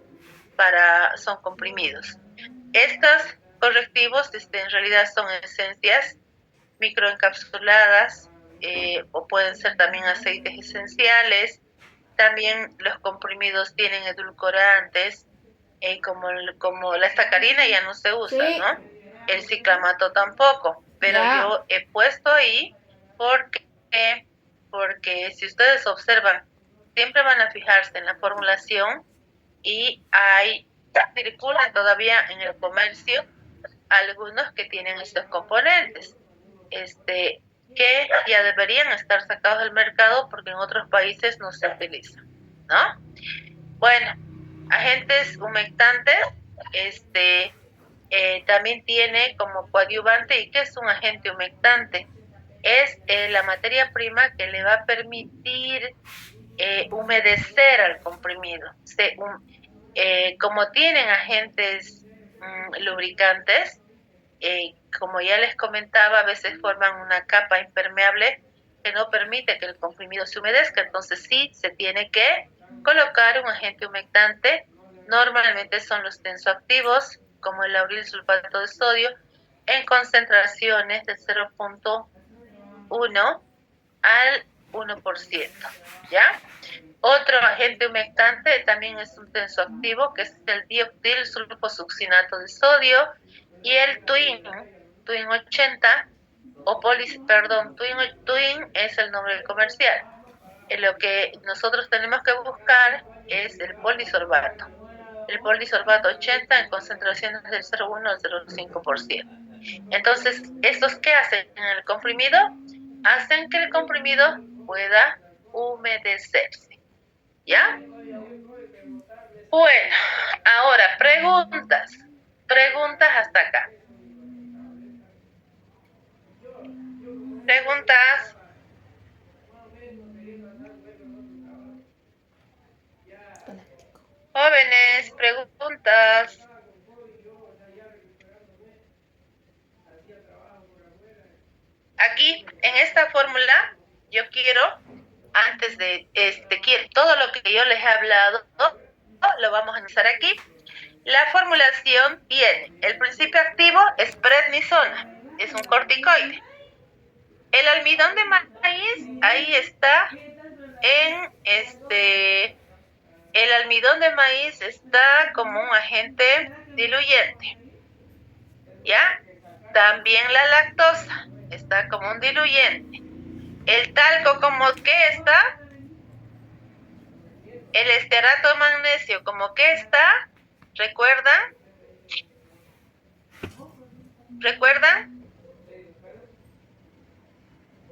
comprimidos. Estos correctivos en realidad son esencias microencapsuladas, o pueden ser también aceites esenciales. También los comprimidos tienen edulcorantes, como la sacarina ya no se usa, ¿no? El ciclamato tampoco. pero Ya. yo he puesto ahí porque si ustedes observan, siempre van a fijarse en la formulación y circulan todavía en el comercio algunos que tienen estos componentes, que ya deberían estar sacados del mercado porque en otros países no se utilizan, ¿no? Bueno, agentes humectantes, también tiene como coadyuvante. ¿Y qué es un agente humectante? Es la materia prima que le va a permitir humedecer al comprimido. Como tienen agentes lubricantes, como ya les comentaba, a veces forman una capa impermeable que no permite que el comprimido se humedezca, entonces sí se tiene que colocar un agente humectante. Normalmente son los tensoactivos, como el lauril sulfato de sodio, en concentraciones de 0.1 al 1%, ¿ya? Otro agente humectante también es un tensoactivo, que es el dioctil sulfosuccinato de sodio, y el Twin 80, Twin es el nombre comercial. Lo que nosotros tenemos que buscar es el polisorbato. El polisorbato 80 en concentraciones del 0,1 al 0,5%. Entonces, ¿estos qué hacen en el comprimido? Hacen que el comprimido pueda humedecerse, ¿ya? Bueno, ahora preguntas hasta acá. Preguntas. Jóvenes, preguntas. Aquí, en esta fórmula, yo quiero, antes de todo lo que yo les he hablado, lo vamos a analizar aquí. La formulación tiene, el principio activo es prednisona, es un corticoide. El almidón de maíz, ahí está el almidón de maíz está como un agente diluyente, ¿ya? También la lactosa está como un diluyente. El talco, ¿como qué está? El estearato de magnesio, ¿como qué está? ¿Recuerdan?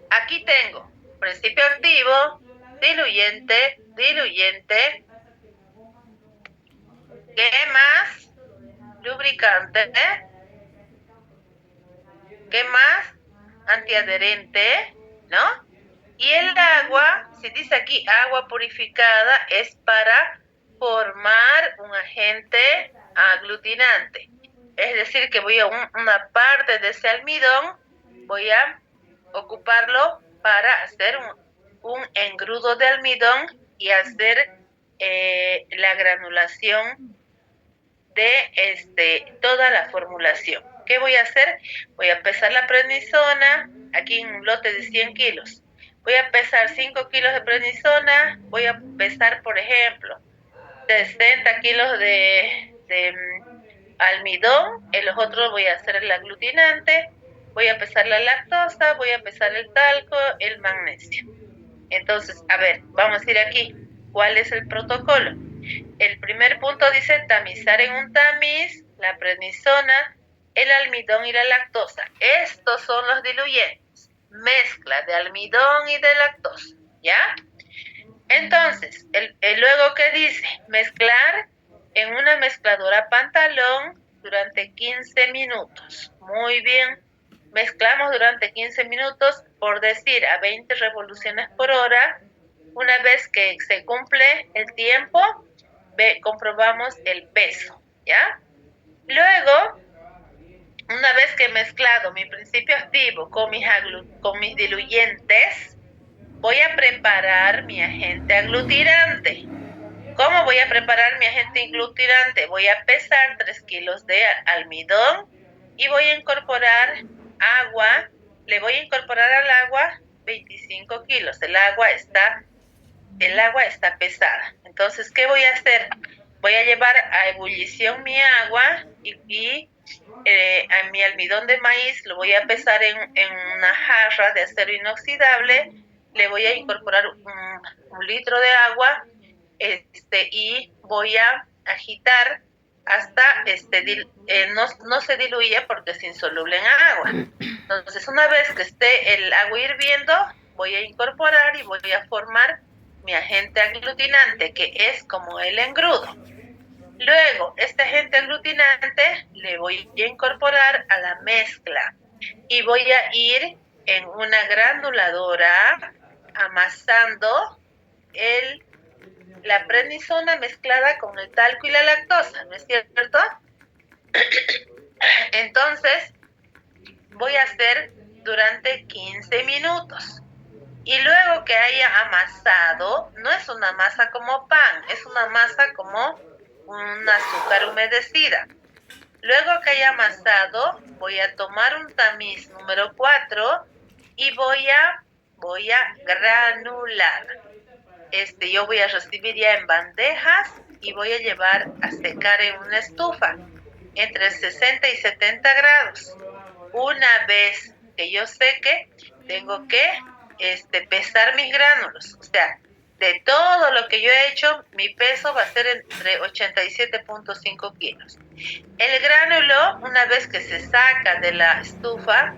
Aquí tengo principio activo, diluyente. ¿Qué más? Lubricante. ¿Qué más? Antiadherente, ¿no? Y el agua, si dice aquí agua purificada, es para formar un agente aglutinante. Es decir, que voy a una parte de ese almidón, voy a ocuparlo para hacer un engrudo de almidón y hacer la granulación de toda la formulación. ¿Qué voy a hacer? Voy a pesar la prednisona, aquí en un lote de 100 kilos. Voy a pesar 5 kilos de prednisona, voy a pesar, por ejemplo, 60 kilos de almidón, en los otros voy a hacer el aglutinante, voy a pesar la lactosa, voy a pesar el talco, el magnesio. Entonces, a ver, vamos a ir aquí. ¿Cuál es el protocolo? El primer punto dice tamizar en un tamiz la prednisona, el almidón y la lactosa. Estos son los diluyentes. Mezcla de almidón y de lactosa, ¿ya? Entonces, luego que dice mezclar en una mezcladora pantalón durante 15 minutos. Muy bien. Mezclamos durante 15 minutos, por decir, a 20 revoluciones por hora. Una vez que se cumple el tiempo, comprobamos el peso, ¿ya? Luego, una vez que he mezclado mi principio activo con mis diluyentes, voy a preparar mi agente aglutinante. ¿Cómo voy a preparar mi agente aglutinante? Voy a pesar 3 kilos de almidón y voy a incorporar agua. Le voy a incorporar al agua 25 kilos. El agua está pesada. Entonces, ¿qué voy a hacer? Voy a llevar a ebullición mi agua y A mi almidón de maíz lo voy a pesar en una jarra de acero inoxidable, le voy a incorporar un litro de agua y voy a agitar hasta no se diluya porque es insoluble en agua. Entonces, una vez que esté el agua hirviendo, voy a incorporar y voy a formar mi agente aglutinante, que es como el engrudo. Luego, este agente aglutinante le voy a incorporar a la mezcla y voy a ir en una granuladora amasando la prednisona mezclada con el talco y la lactosa, ¿no es cierto? Entonces, voy a hacer durante 15 minutos. Y luego que haya amasado, no es una masa como pan, es una masa como un azúcar humedecida. Luego que haya amasado, voy a tomar un tamiz número 4 y voy a granular. Yo voy a recibir ya en bandejas y voy a llevar a secar en una estufa entre 60 y 70 grados. Una vez que yo seque, tengo que pesar mis gránulos. O sea, de todo lo que yo he hecho, mi peso va a ser entre 87.5 kilos. El gránulo, una vez que se saca de la estufa,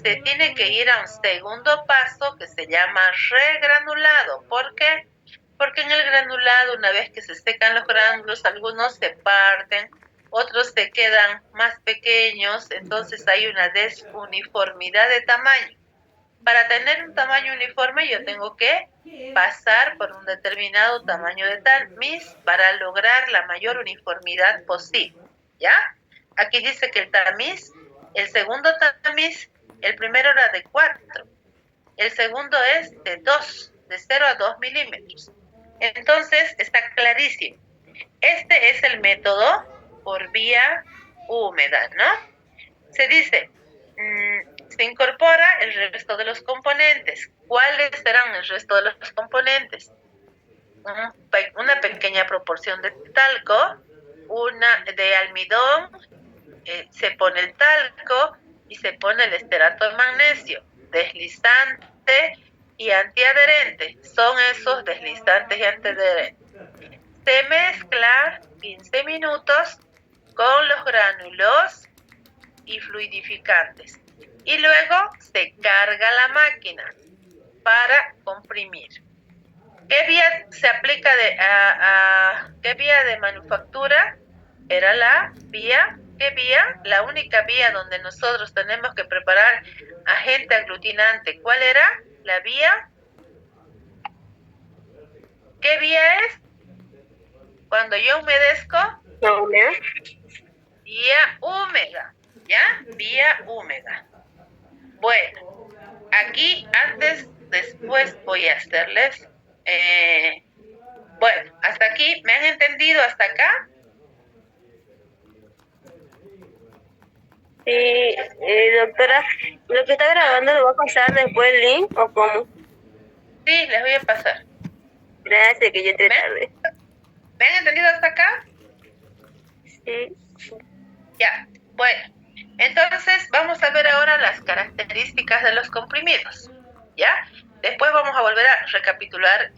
se tiene que ir a un segundo paso que se llama regranulado. ¿Por qué? Porque en el granulado, una vez que se secan los gránulos, algunos se parten, otros se quedan más pequeños, entonces hay una desuniformidad de tamaño. Para tener un tamaño uniforme, yo tengo que pasar por un determinado tamaño de tamiz para lograr la mayor uniformidad posible, ¿ya? Aquí dice que el tamiz, el segundo tamiz, el primero era de 4, el segundo es de 2, de 0 a 2 milímetros. Entonces, está clarísimo. Este es el método por vía húmeda, ¿no? Se dice, se incorpora el resto de los componentes. ¿Cuáles serán el resto de los componentes? Una pequeña proporción de talco, una de almidón, se pone el talco y se pone el esterato de magnesio, deslizante y antiadherente. Son esos deslizantes y antiadherentes. Se mezcla 15 minutos con los gránulos y fluidificantes. Y luego se carga la máquina para comprimir. ¿Qué vía se aplica qué vía de manufactura? Era la vía, ¿qué vía? La única vía donde nosotros tenemos que preparar agente aglutinante. ¿Cuál era? La vía. ¿Qué vía es? Cuando yo humedezco. Vía húmeda, ¿ya? Vía húmeda. Bueno, aquí después voy a hacerles, bueno, hasta aquí, ¿me han entendido hasta acá? Sí, doctora, lo que está grabando lo va a pasar después el link o cómo. Sí, les voy a pasar. Gracias, que yo entré tarde. ¿Me han entendido hasta acá? Sí. Ya, bueno. Entonces, vamos a ver ahora las características de los comprimidos, ¿ya? Después vamos a volver a recapitular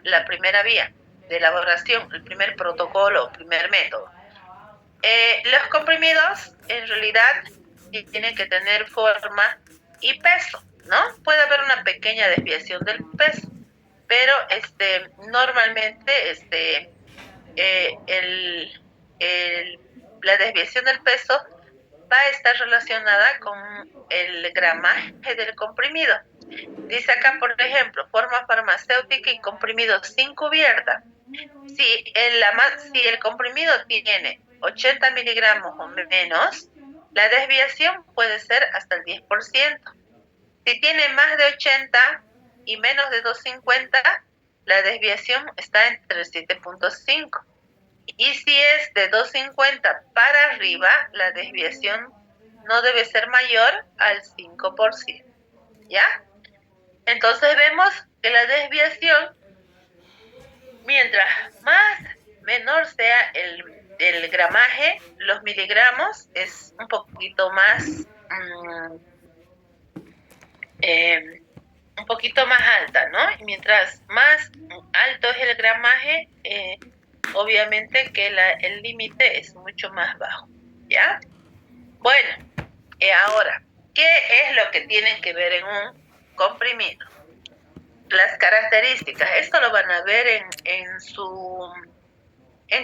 la primera vía de elaboración, el primer protocolo, primer método. Los comprimidos, en realidad, tienen que tener forma y peso, ¿no? Puede haber una pequeña desviación del peso, pero normalmente la desviación del peso va a estar relacionada con el gramaje del comprimido. Dice acá, por ejemplo, forma farmacéutica y comprimido sin cubierta. Si el comprimido tiene 80 miligramos o menos, la desviación puede ser hasta el 10%. Si tiene más de 80 y menos de 250, la desviación está entre 7.5. Y si es de 250 para arriba, la desviación no debe ser mayor al 5%. ¿Ya? Entonces vemos que la desviación, mientras menor sea el gramaje, los miligramos, es un poquito más, un poquito más alta, ¿no? Y mientras más alto es el gramaje, obviamente que el límite es mucho más bajo, ¿ya? Bueno, ahora, ¿qué es lo que tienen que ver en un comprimido? Las características, esto lo van a ver en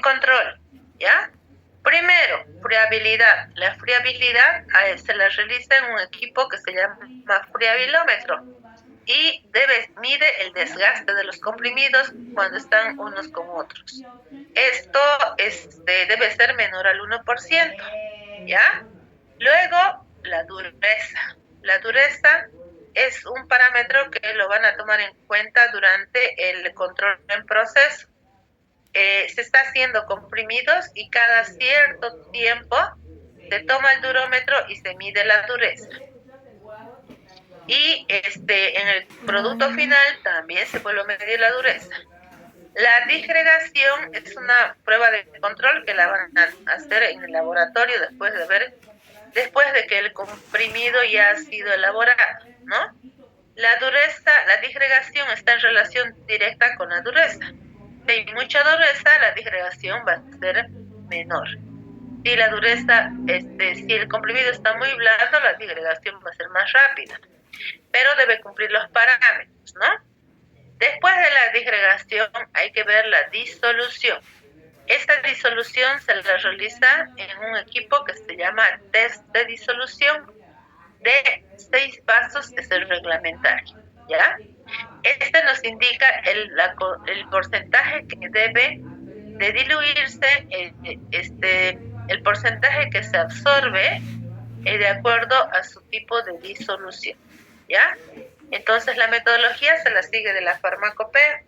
control, ¿ya? Primero, friabilidad. La friabilidad se la realiza en un equipo que se llama friabilómetro y mide el desgaste de los comprimidos cuando están unos con otros. Esto debe ser menor al 1%, ¿ya? Luego, la dureza. La dureza es un parámetro que lo van a tomar en cuenta durante el control en proceso. Se está haciendo comprimidos y cada cierto tiempo se toma el durómetro y se mide la dureza. Y en el producto final también se puede medir la dureza. La disgregación es una prueba de control que la van a hacer en el laboratorio después de que el comprimido ya ha sido elaborado, ¿no? La disgregación está en relación directa con la dureza. Si hay mucha dureza, la disgregación va a ser menor. Si la dureza, si el comprimido está muy blando, la disgregación va a ser más rápida. Pero debe cumplir los parámetros, ¿no? Después de la disgregación hay que ver la disolución. Esta disolución se la realiza en un equipo que se llama test de disolución de 6 pasos, es el reglamentario, ¿ya? Este nos indica el porcentaje que debe de diluirse, el porcentaje que se absorbe de acuerdo a su tipo de disolución, ¿ya? Entonces la metodología se la sigue de la farmacopea.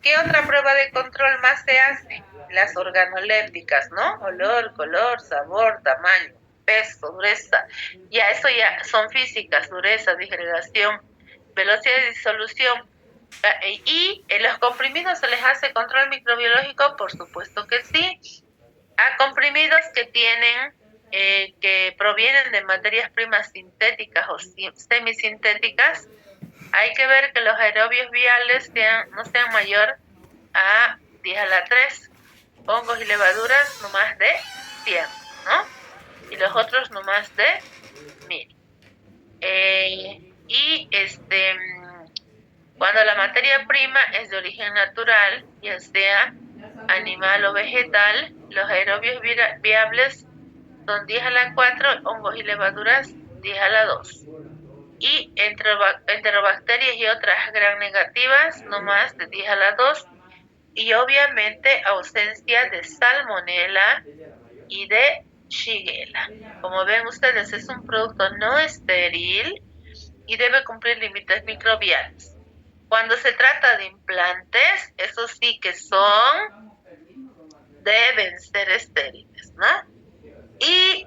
¿Qué otra prueba de control más se hace? Las organolépticas, ¿no? Olor, color, sabor, tamaño, peso, dureza. Ya, eso ya son físicas, dureza, disgregación, velocidad de disolución. ¿Y en los comprimidos se les hace control microbiológico? Por supuesto que sí. A comprimidos que provienen de materias primas sintéticas o semisintéticas, hay que ver que los aerobios viales no sean mayor a 10 a la 3, hongos y levaduras no más de 100, ¿no? Y los otros no más de 1000. Cuando la materia prima es de origen natural, ya sea animal o vegetal, los aerobios viables son 10 a la 4, hongos y levaduras 10 a la 2. Y enterobacterias y otras gram negativas no más de 10 a la 2. Y obviamente ausencia de salmonela y de shigella. Como ven ustedes, es un producto no estéril y debe cumplir límites microbianos. Cuando se trata de implantes, esos sí que deben ser estériles, ¿no? Y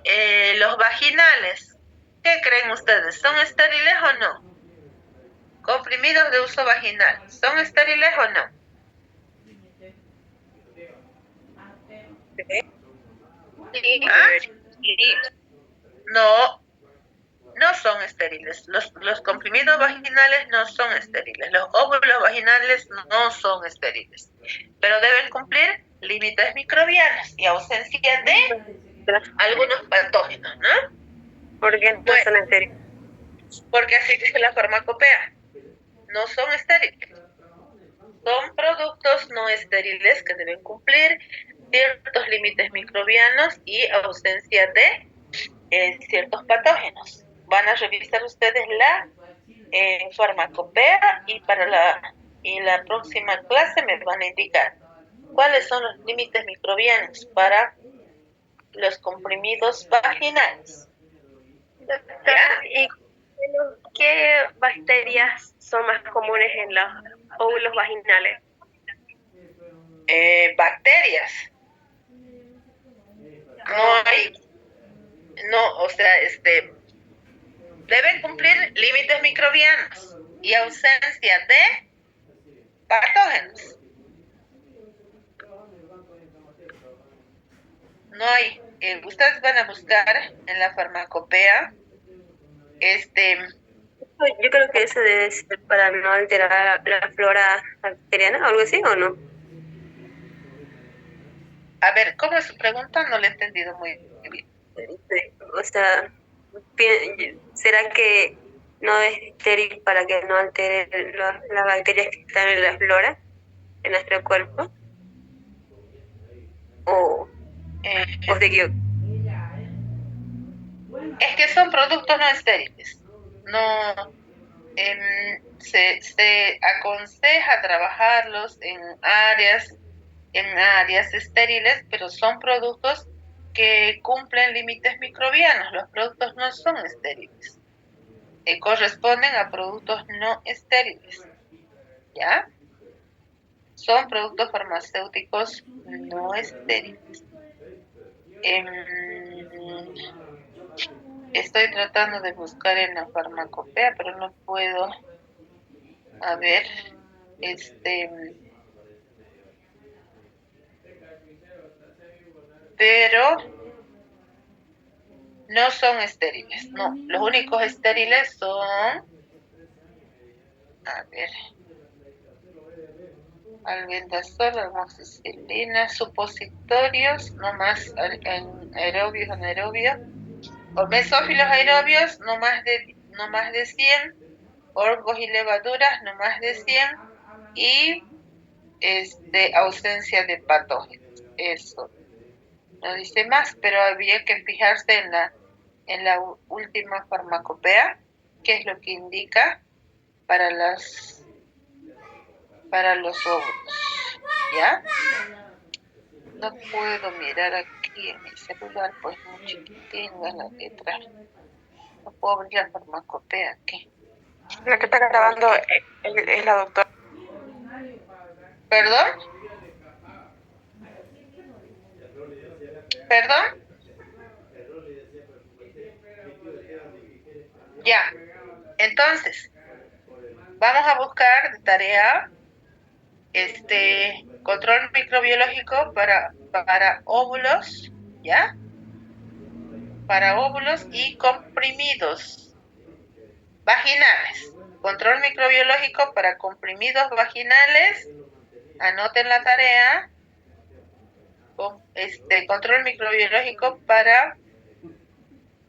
los vaginales, ¿qué creen ustedes? ¿Son estériles o no? Comprimidos de uso vaginal, ¿son estériles o no? No son estériles. Los comprimidos vaginales no son estériles. Los óvulos vaginales no son estériles. Pero deben cumplir límites microbianos y ausencia de algunos patógenos, ¿no? ¿Por qué no son estériles? Porque así dice la farmacopea. No son estériles. Son productos no estériles que deben cumplir ciertos límites microbianos y ausencia de ciertos patógenos. Van a revisar ustedes la farmacopea y para la próxima clase me van a indicar cuáles son los límites microbianos para los comprimidos vaginales. Doctora, ¿y qué bacterias son más comunes en los óvulos vaginales? Bacterias. Deben cumplir límites microbianos y ausencia de patógenos. no hay. Ustedes van a buscar en la farmacopea, Yo creo que eso debe ser para no alterar la flora bacteriana o algo así, ¿o no? a ver, ¿cómo es su pregunta? No le he entendido muy bien. O sea, ¿será que no es estéril para que no altere las bacterias que están en la flora, en nuestro cuerpo? Eh, ¿O te equivoco? es que son productos no estériles. No, se aconseja trabajarlos en áreas estériles, pero son productos que cumplen límites microbianos. Los productos no son estériles. Corresponden a productos no estériles, ¿ya? Son productos farmacéuticos no estériles. Estoy tratando de buscar en la farmacopea, pero no puedo. A ver, pero no son estériles, no. Los únicos estériles son, a ver, albendazol, amoxicilina, supositorios, no más en aerobios, anaerobios, o mesófilos aerobios, no más de 100, hongos y levaduras, no más de 100, y ausencia de patógenos. Eso no dice más, pero había que fijarse en la última farmacopea, que es lo que indica para los óvulos, ¿ya? No puedo mirar aquí en mi celular, pues muy chiquitina la letra. No puedo abrir la farmacopea aquí. La que está grabando es la doctora. ¿Perdón? ¿Perdón? Ya. Entonces, vamos a buscar de tarea control microbiológico para óvulos, ¿ya? Para óvulos y comprimidos vaginales. Control microbiológico para comprimidos vaginales. Anoten la tarea. Control microbiológico para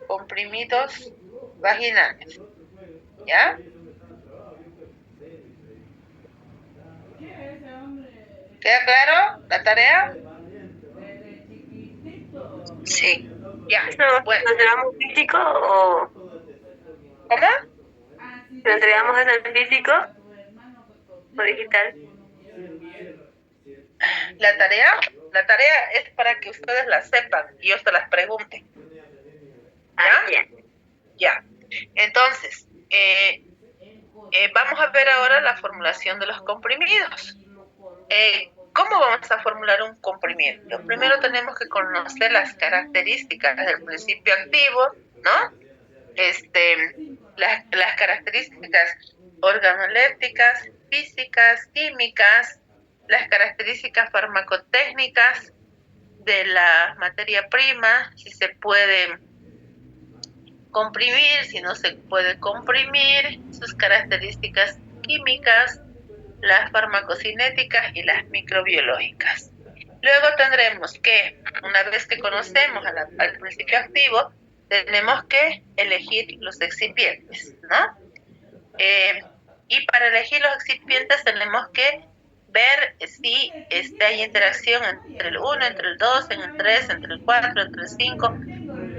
comprimidos vaginales, ¿ya? ¿Queda claro la tarea? Sí. Ya. Bueno. ¿Lo entregamos físico o...? ¿Cómo? ¿Lo entregamos en el físico o digital? La tarea es para que ustedes la sepan y yo se las pregunte. ¿Ya? Ya. Entonces, vamos a ver ahora la formulación de los comprimidos. ¿Cómo vamos a formular un comprimido? Primero tenemos que conocer las características del principio activo, ¿no? Las características organolépticas, físicas, químicas, las características farmacotécnicas de la materia prima, si se puede comprimir, si no se puede comprimir, sus características químicas, las farmacocinéticas y las microbiológicas. Luego tendremos que, una vez que conocemos al principio activo, tenemos que elegir los excipientes, ¿no? Y para elegir los excipientes tenemos que ver si hay interacción entre el 1, entre el 2, entre el 3, entre el 4, entre el 5,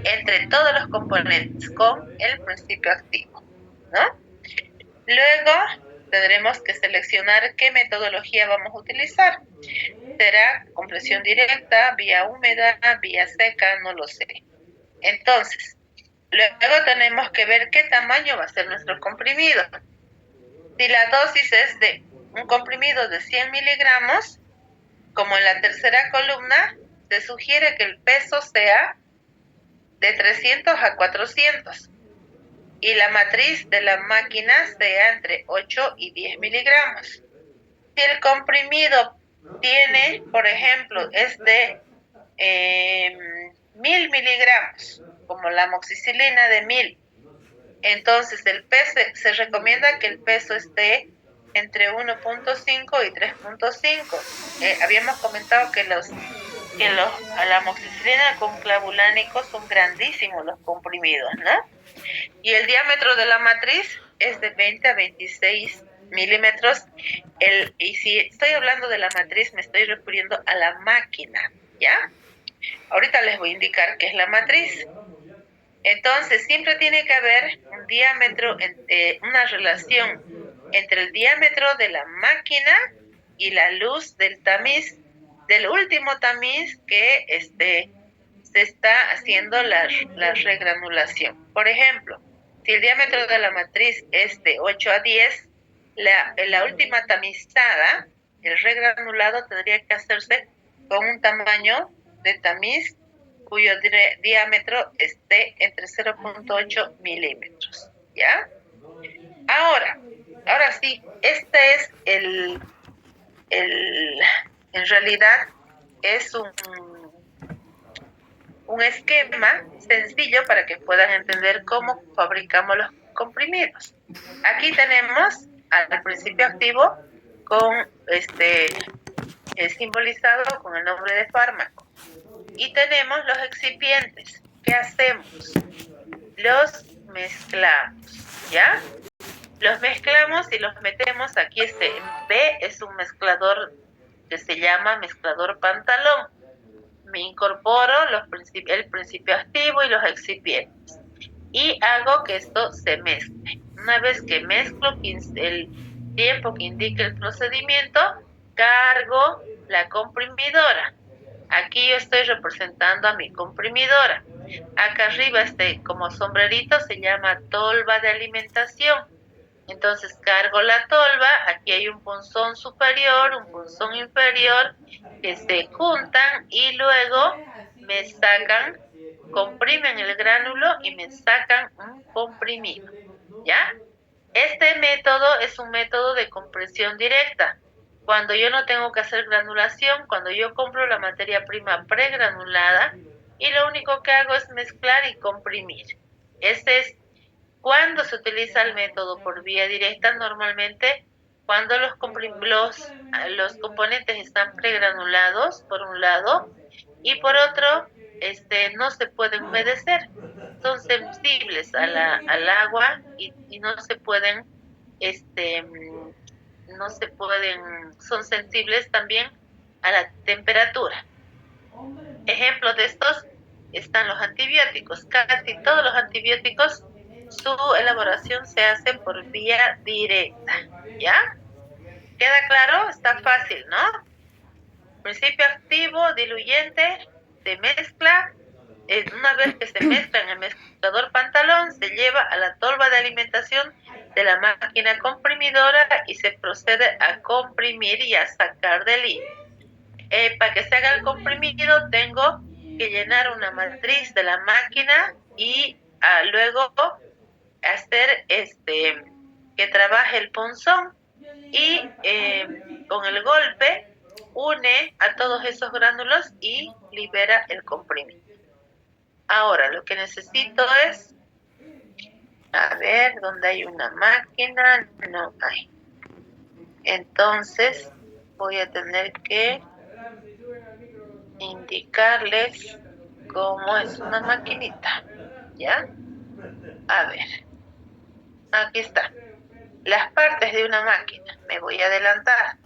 entre todos los componentes con el principio activo, ¿no? Luego tendremos que seleccionar qué metodología vamos a utilizar. ¿Será compresión directa, vía húmeda, vía seca? No lo sé. Entonces, luego tenemos que ver qué tamaño va a ser nuestro comprimido. Si la dosis es de un comprimido de 100 miligramos, como en la tercera columna, se sugiere que el peso sea de 300 a 400 y la matriz de la máquina sea entre 8 y 10 miligramos. Si el comprimido tiene, por ejemplo, es de 1000 miligramos, como la amoxicilina de 1000. Entonces, el peso, se recomienda que el peso esté entre 1.5 y 3.5. Habíamos comentado que la amoxicilina con clavulánico son grandísimos los comprimidos, ¿no? Y el diámetro de la matriz es de 20 a 26 milímetros. Y si estoy hablando de la matriz, me estoy refiriendo a la máquina, ¿ya? Ahorita les voy a indicar qué es la matriz. Entonces, siempre tiene que haber un diámetro, una relación entre el diámetro de la máquina y la luz del tamiz, del último tamiz que se está haciendo la regranulación. Por ejemplo, si el diámetro de la matriz es de 8 a 10, la última tamizada, el regranulado, tendría que hacerse con un tamaño de tamiz cuyo diámetro esté entre 0.8 milímetros, ¿ya? Ahora sí, este es en realidad es un esquema sencillo para que puedan entender cómo fabricamos los comprimidos. Aquí tenemos al principio activo con simbolizado con el nombre de fármaco. Y tenemos los excipientes. ¿Qué hacemos? Los mezclamos, ¿ya? Los mezclamos y los metemos aquí. B es un mezclador que se llama mezclador pantalón. Me incorporo el principio activo y los excipientes. Y hago que esto se mezcle. Una vez que mezclo el tiempo que indique el procedimiento, cargo la comprimidora. Aquí yo estoy representando a mi comprimidora. Acá arriba como sombrerito se llama tolva de alimentación. Entonces cargo la tolva, aquí hay un punzón superior, un punzón inferior que se juntan y luego me sacan, comprimen el gránulo y me sacan un comprimido, ¿ya? Este método es un método de compresión directa. Cuando yo no tengo que hacer granulación, cuando yo compro la materia prima pregranulada y lo único que hago es mezclar y comprimir. Este es cuando se utiliza el método por vía directa, normalmente cuando los componentes están pregranulados, por un lado, y por otro, no se pueden humedecer. Son sensibles al agua y no se pueden, son sensibles también a la temperatura. Ejemplos de estos están los antibióticos. Casi todos los antibióticos, su elaboración se hace por vía directa, ¿ya? ¿Queda claro? Está fácil, ¿no? Principio activo, diluyente, se mezcla. Una vez que se mezcla en el mezclador pantalón, se lleva a la tolva de alimentación de la máquina comprimidora y se procede a comprimir y a sacar del hilo. Para que se haga el comprimido tengo que llenar una matriz de la máquina y luego hacer que trabaje el punzón y con el golpe une a todos esos gránulos y libera el comprimido. Ahora lo que necesito es, a ver, ¿dónde hay una máquina? No hay. Entonces voy a tener que indicarles cómo es una maquinita, ¿ya? A ver, aquí está. Las partes de una máquina, me voy a adelantar.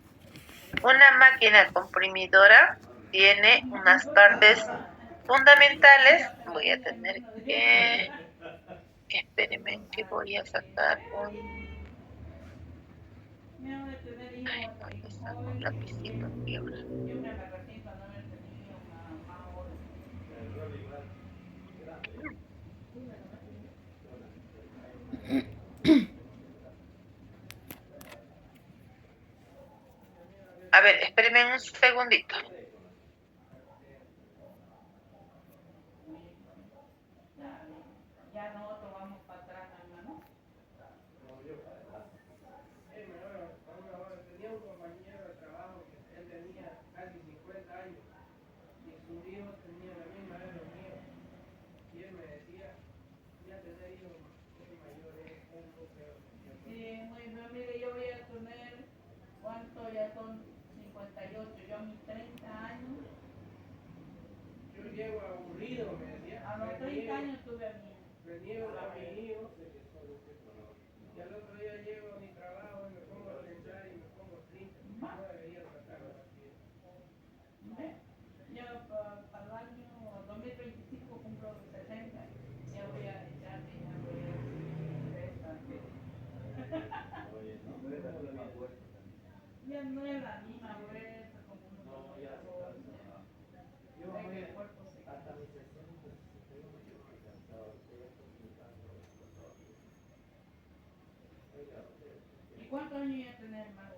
Una máquina comprimidora tiene unas partes fundamentales. Voy a tener que... Espérenme que voy a sacar un... Ay, no, yo saco un lapicito aquí ahora. A ver, espérenme un segundito. Tenía un compañero de trabajo que él tenía casi 50 años y su hijo tenía ya son 58, yo a mis 30 años. Yo llego aburrido, me decía. A los 30 años tuve a mi hijo. Reniego a mi hijo, y al otro día llego a mi trabajo y me pongo a pensar y me pongo triste. No debería sacarlo así. Yo para el año 2025 cumplo 60, ya voy a echarme, ya voy a ya no es la misma vuelta como uno no, ya el cuerpo se hasta mis 60, 61 me quedo cansado. ¿Y cuántos años ya tenés, hermano?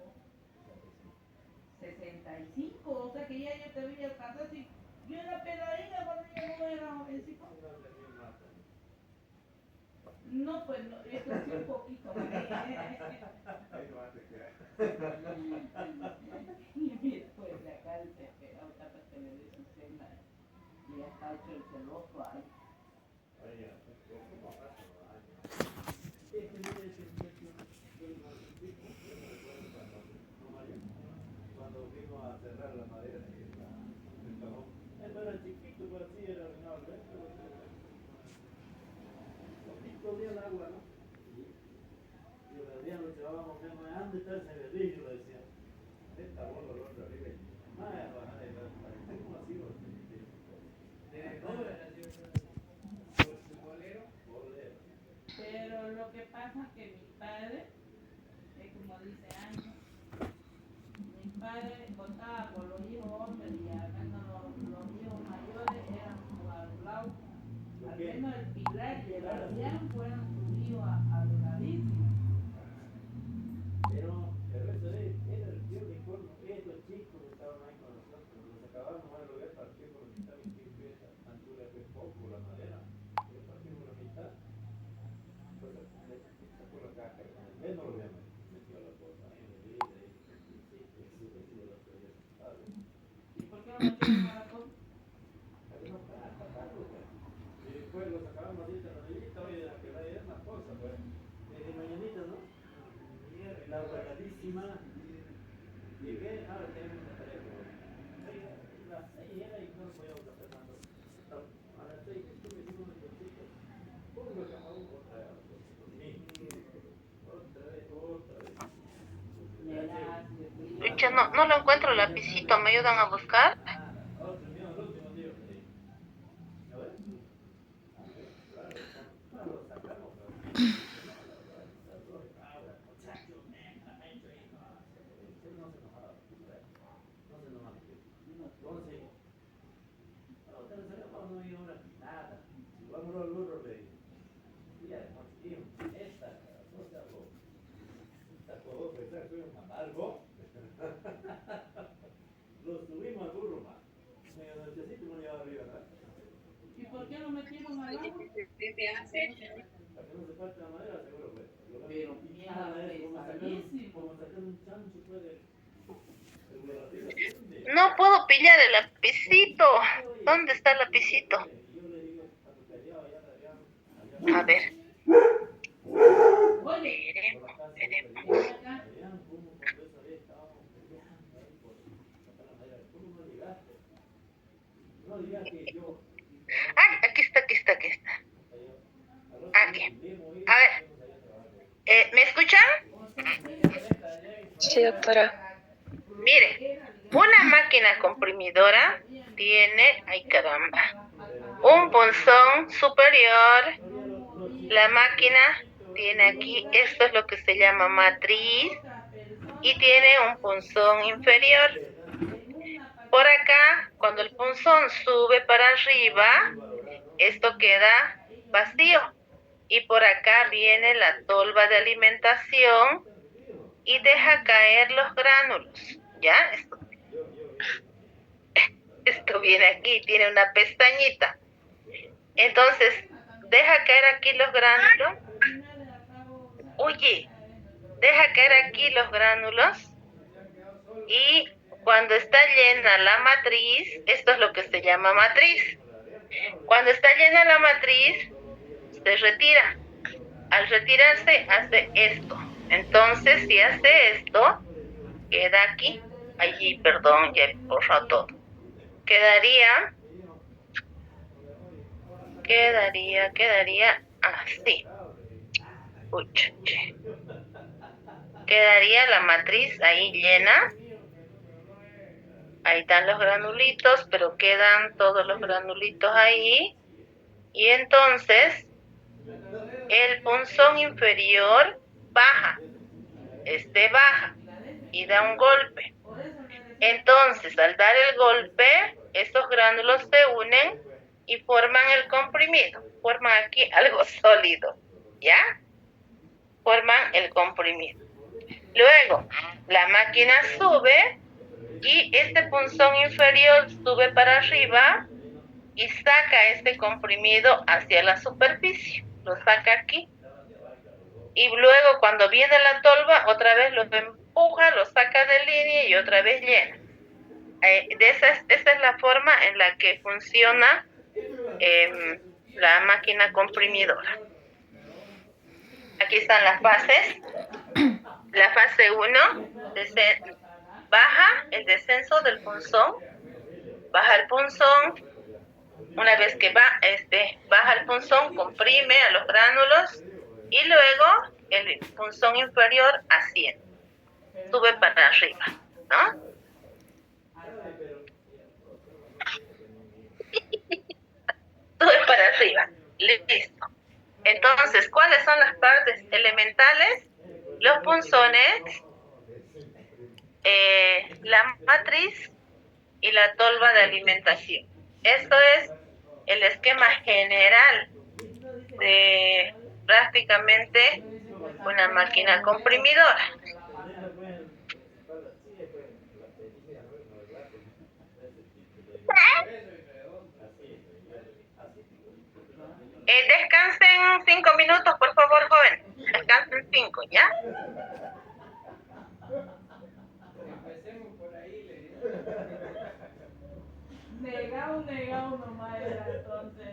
65, o sea que ya yo te voy a alcanzar. Si yo era peladilla cuando yo no era jovencito. No, pues no, esto sí un poquito. Y mira, pues de acá el desesperado está para que le dé su cena y ya está hecho el celoso ahí. Cuando vino a cerrar la madera, él no era chiquito, pero sí era no, ponía el agua, ¿no? Y los días lo llevábamos, ¿dónde está ese berrillo? Le decía, esta bola, el otro arriba. ¿Cómo ha sido? Pero lo que pasa es que mi padre, como dice años, mi padre contaba con los hijos hombres y al menos los hijos mayores eran hablados. Al menos el Pilar y el Adrián fueron sus hijos habladísimos. Pero eso era el tío de Corno, estos chicos que estaban ahí con nosotros, los acabamos de lograr partir por la mitad, 20 pies, altura de poco la madera, y partimos la mitad. Entonces, sacó la caja, él no lo había metido a la cosa, ahí en el video, ¿Y por qué no metieron a la cosa? Y después lo sacábamos así de la rodillita, oye, que la idea es una cosa, pues, de mañanita, ¿no? La guardadísima, llegué, ahora tenemos una tarea, las 6 era y no lo podíamos hacer nada. A las 6 estuve haciendo unos cositas, pongo el camarón otra vez. Lucha, no lo encuentro el lapicito, ¿me ayudan a buscar? Lo subimos al burro más. Medio nochecito y me llevaba arriba, ¿verdad? ¿Y por qué lo metieron al agua? Para que no se parte la madera, seguro pues. Pero mierda, como sacar un chancho puede. No puedo pillar el lapicito. ¿Dónde está el lapicito? A ver. Veremos. Ah, aquí está. Aquí. A ver. ¿Me escuchan? Sí, doctora. Mire, una máquina comprimidora tiene, ay caramba, un punzón superior. La máquina tiene aquí, esto es lo que se llama matriz, y tiene un punzón inferior. Por acá, cuando el punzón sube para arriba, esto queda vacío. Y por acá viene la tolva de alimentación y deja caer los gránulos. ¿Ya? Esto viene aquí, tiene una pestañita. Entonces, deja caer aquí los gránulos. Oye, deja caer aquí los gránulos. Y cuando está llena la matriz, esto es lo que se llama matriz. Cuando está llena la matriz, se retira. Al retirarse, hace esto. Entonces, si hace esto, queda aquí. Allí, perdón, ya he borrado todo. Quedaría así. Uchuche. Quedaría la matriz ahí llena. Ahí están los granulitos, pero quedan todos los granulitos ahí. Y entonces, el punzón inferior baja. Baja y da un golpe. Entonces, al dar el golpe, estos gránulos se unen y forman el comprimido. Forman aquí algo sólido, ¿ya? Forman el comprimido. Luego, la máquina sube y este punzón inferior sube para arriba y saca este comprimido hacia la superficie. Lo saca aquí. Y luego cuando viene la tolva, otra vez lo empuja, lo saca de línea y otra vez llena. Esa es la forma en la que funciona la máquina comprimidora. Aquí están las fases. La fase 1, baja el descenso del punzón. Baja el punzón. Una vez que baja el punzón, comprime a los gránulos y luego el punzón inferior asciende, sube para arriba, ¿no? Sube para arriba, listo. Entonces, ¿cuáles son las partes elementales? Los punzones, la matriz y la tolva de alimentación. Esto es el esquema general de prácticamente una máquina comprimidora. Descansen 5 minutos, por favor, joven. Descansen 5, ¿ya? Empecemos por ahí, le digo. Negado nomás era entonces.